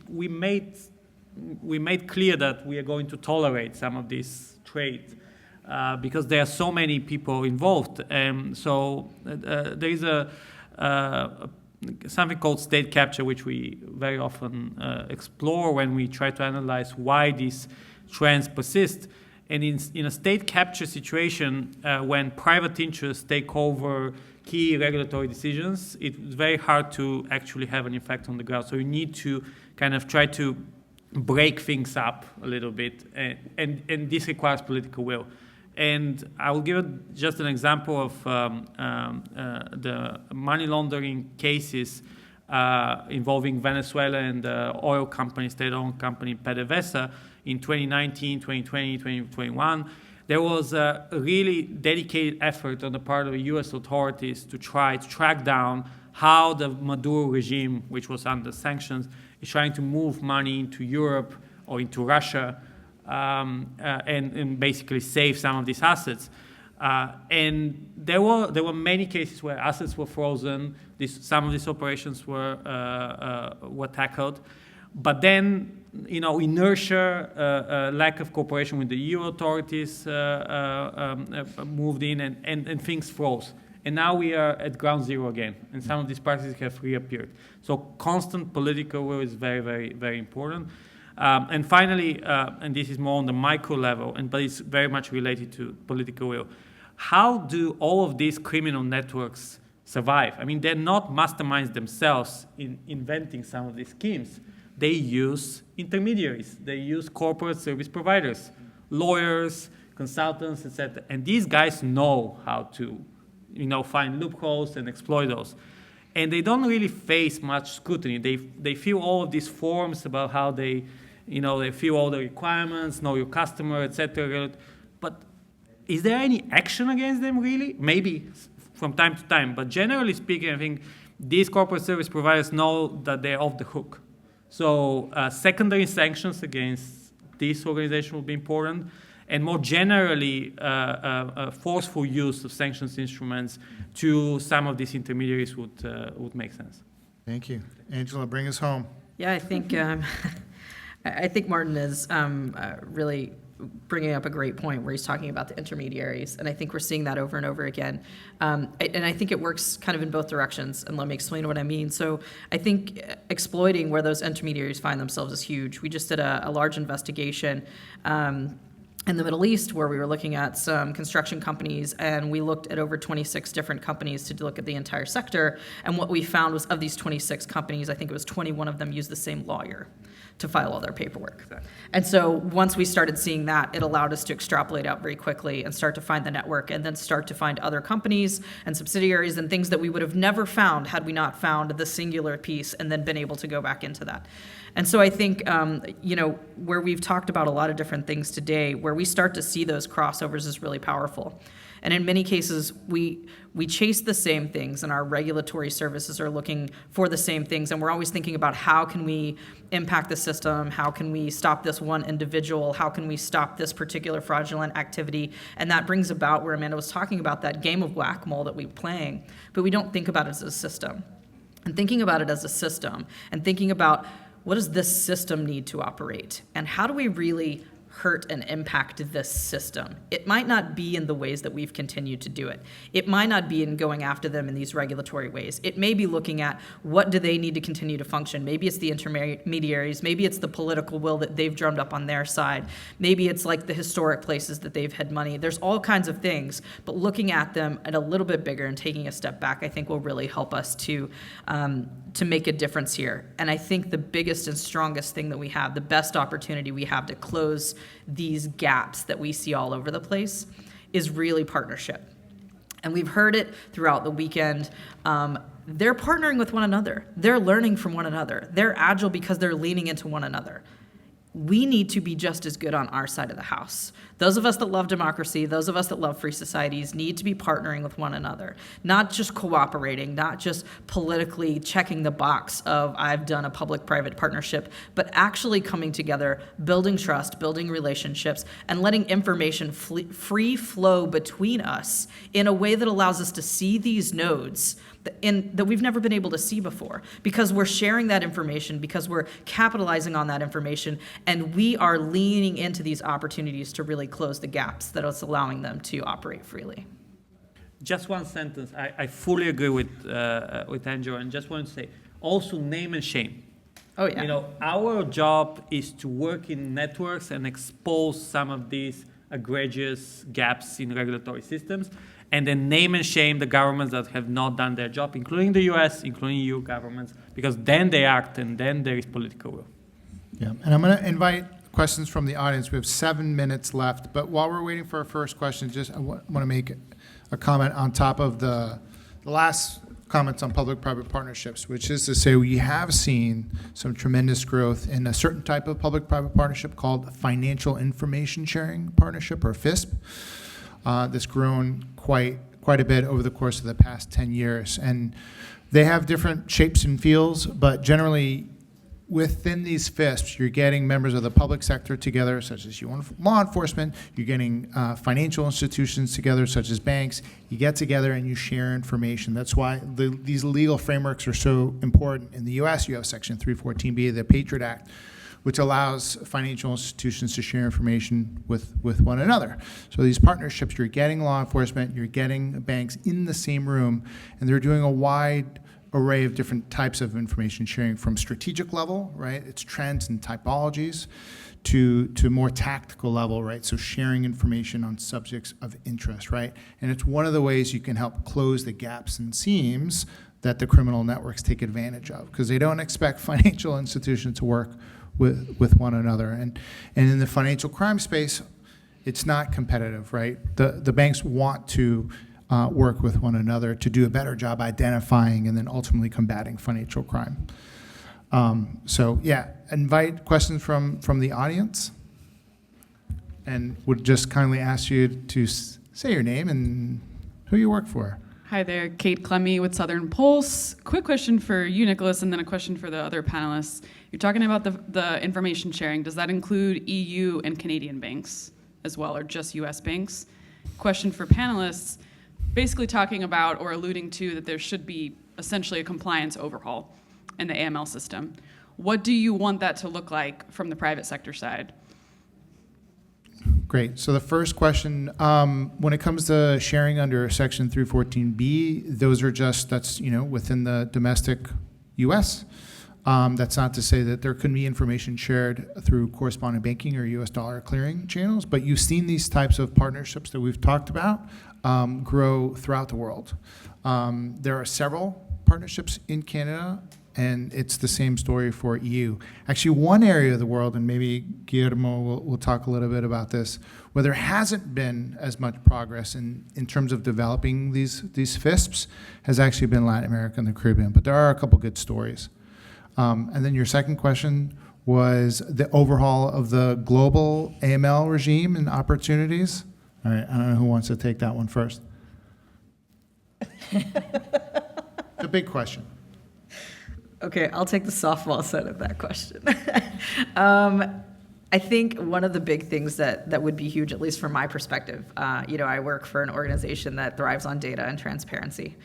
We made clear that we are going to tolerate some of these trade because there are so many people involved. So there is something called state capture, which we very often explore when we try to analyze why these trends persist. And in a state capture situation, when private interests take over key regulatory decisions, it's very hard to actually have an effect on the ground. So you need to kind of try to break things up a little bit, and this requires political will. And I will give just an example of the money laundering cases involving Venezuela and the oil company, state-owned company PDVSA in 2019, 2020, 2021. There was a really dedicated effort on the part of the US authorities to try to track down how the Maduro regime, which was under sanctions, is trying to move money into Europe or into Russia and basically save some of these assets. And there were many cases where assets were frozen. Some of these operations were tackled, but then inertia, lack of cooperation with the EU authorities moved in, and things froze. And now we are at ground zero again, and some of these practices have reappeared. So constant political will is very, very, very important. And finally, and this is more on the micro level, but it's very much related to political will. How do all of these criminal networks survive? I mean, they're not masterminds themselves in inventing some of these schemes. They use intermediaries. They use corporate service providers, lawyers, consultants, etc. And these guys know how to, find loopholes and exploit those. And they don't really face much scrutiny. They fill all of these forms about how they fill all the requirements, know your customer, etc. But is there any action against them, really? Maybe from time to time. But generally speaking, I think these corporate service providers know that they're off the hook. So secondary sanctions against this organization will be important. And more generally, forceful use of sanctions instruments to some of these intermediaries would make sense. Thank you. Angela, bring us home. Yeah, I think I think Martin is really bringing up a great point where he's talking about the intermediaries, and I think we're seeing that over and over again. And I think it works kind of in both directions, and let me explain what I mean. So I think exploiting where those intermediaries find themselves is huge. We just did a large investigation in the Middle East, where we were looking at some construction companies, and we looked at over 26 different companies to look at the entire sector. And what we found was, of these 26 companies, I think it was 21 of them used the same lawyer to file all their paperwork. Exactly. And so once we started seeing that, it allowed us to extrapolate out very quickly and start to find the network, and then start to find other companies and subsidiaries and things that we would have never found had we not found the singular piece and then been able to go back into that. And so I think, where we've talked about a lot of different things today, where we start to see those crossovers is really powerful. And in many cases, we chase the same things, and our regulatory services are looking for the same things, and we're always thinking about how can we impact the system, how can we stop this one individual, how can we stop this particular fraudulent activity, and that brings about where Amanda was talking about that game of whack-a-mole that we're playing, but we don't think about it as a system. And thinking about it as a system, and thinking about what does this system need to operate, and how do we really hurt and impact this system? It might not be in the ways that we've continued to do it. It might not be in going after them in these regulatory ways. It may be looking at what do they need to continue to function. Maybe it's the intermediaries. Maybe it's the political will that they've drummed up on their side. Maybe it's like the historic places that they've had money. There's all kinds of things, but looking at them at a little bit bigger and taking a step back, I think will really help us to make a difference here. And I think the biggest and strongest thing that we have, the best opportunity we have to close these gaps that we see all over the place, is really partnership. And we've heard it throughout the weekend. They're partnering with one another. They're learning from one another. They're agile because they're leaning into one another. We need to be just as good on our side of the house. Those of us that love democracy, those of us that love free societies, need to be partnering with one another, not just cooperating, not just politically checking the box of I've done a public-private partnership, but actually coming together, building trust, building relationships, and letting information free flow between us in a way that allows us to see these nodes that we've never been able to see before, because we're sharing that information, because we're capitalizing on that information, and we are leaning into these opportunities to really close the gaps that is allowing them to operate freely. Just one sentence. I fully agree with Angela, and just want to say, also name and shame. Oh yeah. Our job is to work in networks and expose some of these egregious gaps in regulatory systems, and then name and shame the governments that have not done their job, including the US, including EU governments, because then they act and then there is political will. Yeah, and I'm going to invite questions from the audience. We have 7 minutes left, but while we're waiting for our first question, I want to make a comment on top of the last comments on public-private partnerships, which is to say we have seen some tremendous growth in a certain type of public-private partnership called Financial Information Sharing Partnership, or FISP. That's grown quite a bit over the course of the past 10 years. And they have different shapes and feels, but generally within these FISPs, you're getting members of the public sector together, such as law enforcement. You're getting financial institutions together, such as banks. You get together and you share information. That's why these legal frameworks are so important. In the US, you have Section 314B of the Patriot Act, which allows financial institutions to share information with one another. So these partnerships, you're getting law enforcement, you're getting banks in the same room, and they're doing a wide array of different types of information sharing, from strategic level, right? It's trends and typologies, to more tactical level, right? So sharing information on subjects of interest, right? And it's one of the ways you can help close the gaps and seams that the criminal networks take advantage of, because they don't expect financial institutions to work with one another. And in the financial crime space, it's not competitive, right? The banks want to work with one another to do a better job identifying and then ultimately combating financial crime. So yeah, invite questions from the audience, and would just kindly ask you to say your name and who you work for. Hi there, Kate Clemmy with Southern Pulse. Quick question for you, Nicholas, and then a question for the other panelists. You're talking about the information sharing. Does that include EU and Canadian banks as well, or just US banks? Question for panelists, basically talking about or alluding to that there should be essentially a compliance overhaul in the AML system. What do you want that to look like from the private sector side? Great. So the first question, when it comes to sharing under Section 314B, those are that's within the domestic U.S. That's not to say that there couldn't be information shared through correspondent banking or US dollar clearing channels, but you've seen these types of partnerships that we've talked about grow throughout the world. There are several partnerships in Canada, and it's the same story for EU. Actually, one area of the world, and maybe Guillermo will talk a little bit about this, where there hasn't been as much progress in terms of developing these FISPs has actually been Latin America and the Caribbean, but there are a couple good stories. And then your second question was the overhaul of the global AML regime and opportunities. All right, I don't know who wants to take that one first. It's a big question. Okay, I'll take the softball side of that question. I think one of the big things that would be huge, at least from my perspective, I work for an organization that thrives on data and transparency,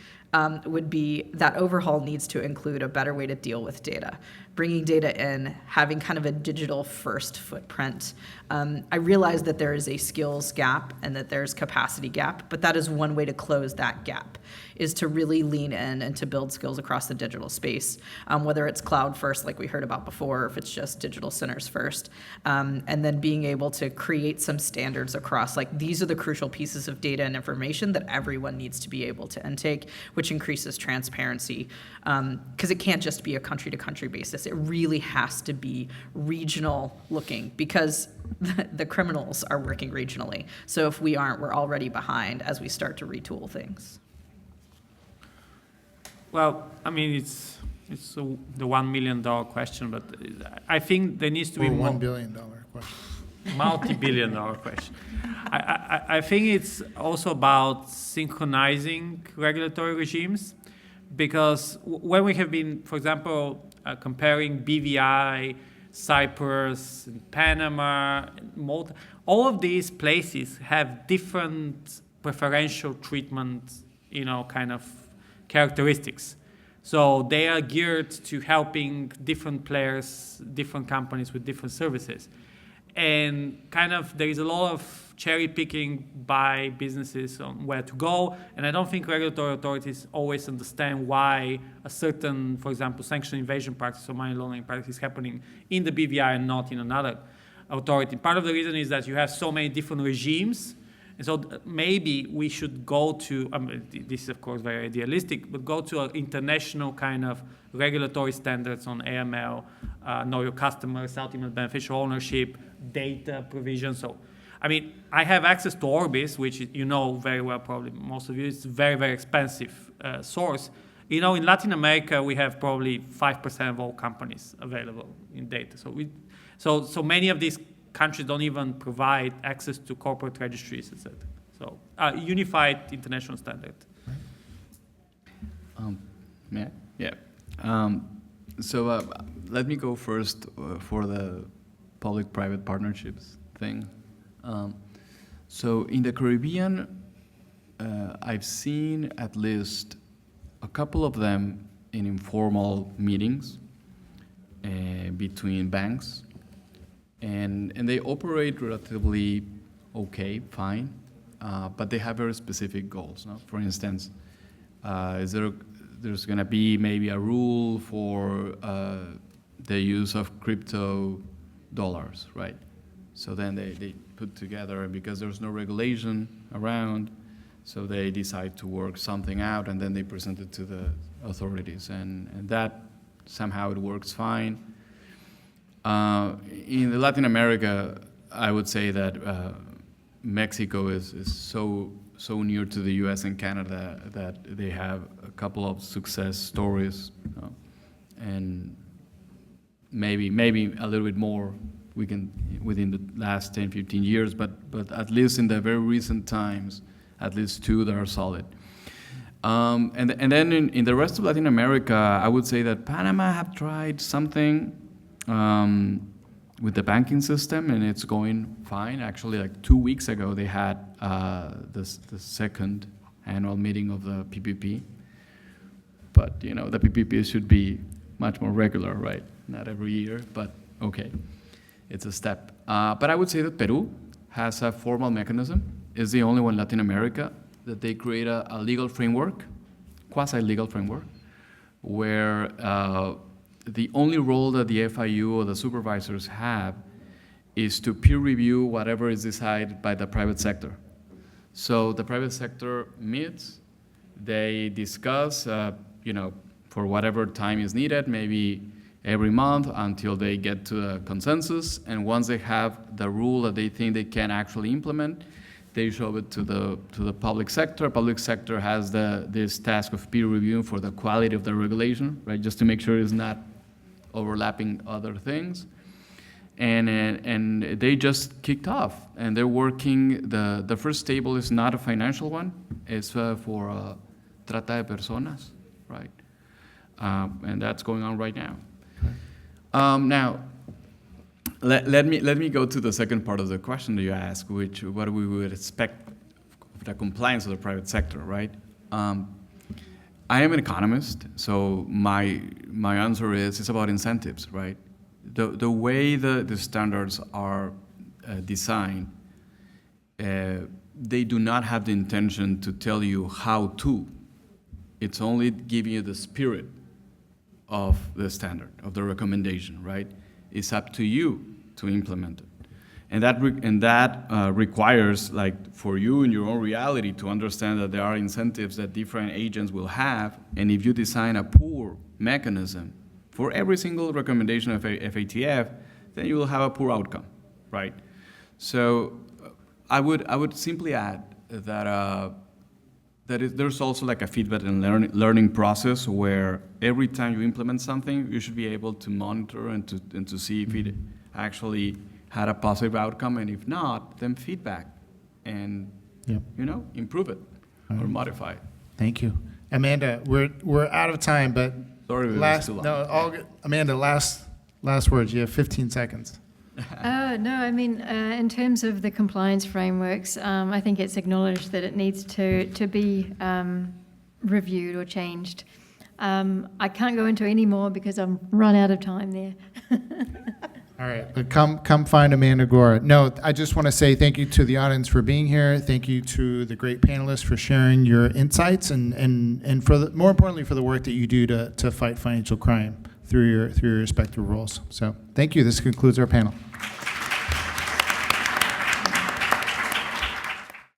would be that overhaul needs to include a better way to deal with data, bringing data in, having kind of a digital first footprint. I realize that there is a skills gap and that there's capacity gap, but that is one way to close that gap, is to really lean in and to build skills across the digital space, whether it's cloud first, like we heard about before, or if it's just digital centers first, and then being able to create some standards across, like these are the crucial pieces of data and information that everyone needs to be able to intake, which increases transparency, because it can't just be a country-to-country basis. It really has to be regional looking, because the criminals are working regionally. So if we aren't, we're already behind as we start to retool things. Well, I mean, it's the $1 million question, but I think there needs to be more. $1 billion question. Multi-billion-dollar question. I think it's also about synchronizing regulatory regimes, because when we have been, for example, comparing BVI, Cyprus, Panama, Malta, all of these places have different preferential treatment, kind of characteristics. So they are geared to helping different players, different companies with different services. And kind of there is a lot of cherry picking by businesses on where to go. And I don't think regulatory authorities always understand why a certain, for example, sanction evasion practice or money laundering practice is happening in the BVI and not in another authority. Part of the reason is that you have so many different regimes. And so maybe we should go to, this is of course very idealistic, but go to an international kind of regulatory standards on AML, know your customers, ultimate beneficial ownership, data provision. So, I have access to Orbis, which you know very well, probably most of you. It's a very, very expensive source. In Latin America, we have probably 5% of all companies available in data. So many of these countries don't even provide access to corporate registries, etc. So unified international standard. Yeah. So let me go first for the public-private partnerships thing. So in the Caribbean, I've seen at least a couple of them in informal meetings between banks. And they operate relatively okay, fine, but they have very specific goals. No? For instance, there's going to be maybe a rule for the use of crypto dollars, right? So then they put together, because there's no regulation around, so they decide to work something out, and then they present it to the authorities, and that somehow it works fine. In Latin America, I would say that Mexico is so near to the U.S. and Canada that they have a couple of success stories, and maybe a little bit more within the last 10, 15 years, but at least in the very recent times, at least two that are solid. And then in the rest of Latin America, I would say that Panama have tried something with the banking system, and it's going fine. Actually, like 2 weeks ago, they had the second annual meeting of the PPP. But the PPP should be much more regular, right? Not every year, but okay, it's a step. But I would say that Peru has a formal mechanism. It's the only one in Latin America that they create a legal framework, quasi-legal framework, where the only role that the FIU or the supervisors have is to peer review whatever is decided by the private sector. So the private sector meets, they discuss, for whatever time is needed, maybe every month until they get to a consensus. And once they have the rule that they think they can actually implement, they show it to the public sector. Public sector has this task of peer reviewing for the quality of the regulation, right? Just to make sure it's not overlapping other things. And they just kicked off, and they're working. The first table is not a financial one; it's for trata de personas, right? And that's going on right now. Now, let me go to the second part of the question that you asked, which what we would expect of the compliance of the private sector, right? I am an economist, so my answer is it's about incentives, right? The way the standards are designed, they do not have the intention to tell you how to. It's only giving you the spirit of the standard, of the recommendation, right? It's up to you to implement it. And that requires, like, for you in your own reality to understand that there are incentives that different agents will have, and if you design a poor mechanism for every single recommendation of FATF, then you will have a poor outcome, right? So I would simply add that there's also like a feedback and learning process where every time you implement something, you should be able to monitor and to see if it actually had a positive outcome, and if not, then feedback and improve it or modify it. Thank you, Amanda. We're out of time, but sorry, it was too long. No, all good. Amanda, last words. You have 15 seconds. No, I mean, in terms of the compliance frameworks, I think it's acknowledged that it needs to be reviewed or changed. I can't go into any more because I'm run out of time there. All right, but come find Amanda Gore. No, I just want to say thank you to the audience for being here. Thank you to the great panelists for sharing your insights and for more importantly for the work that you do to fight financial crime through your respective roles. So thank you. This concludes our panel.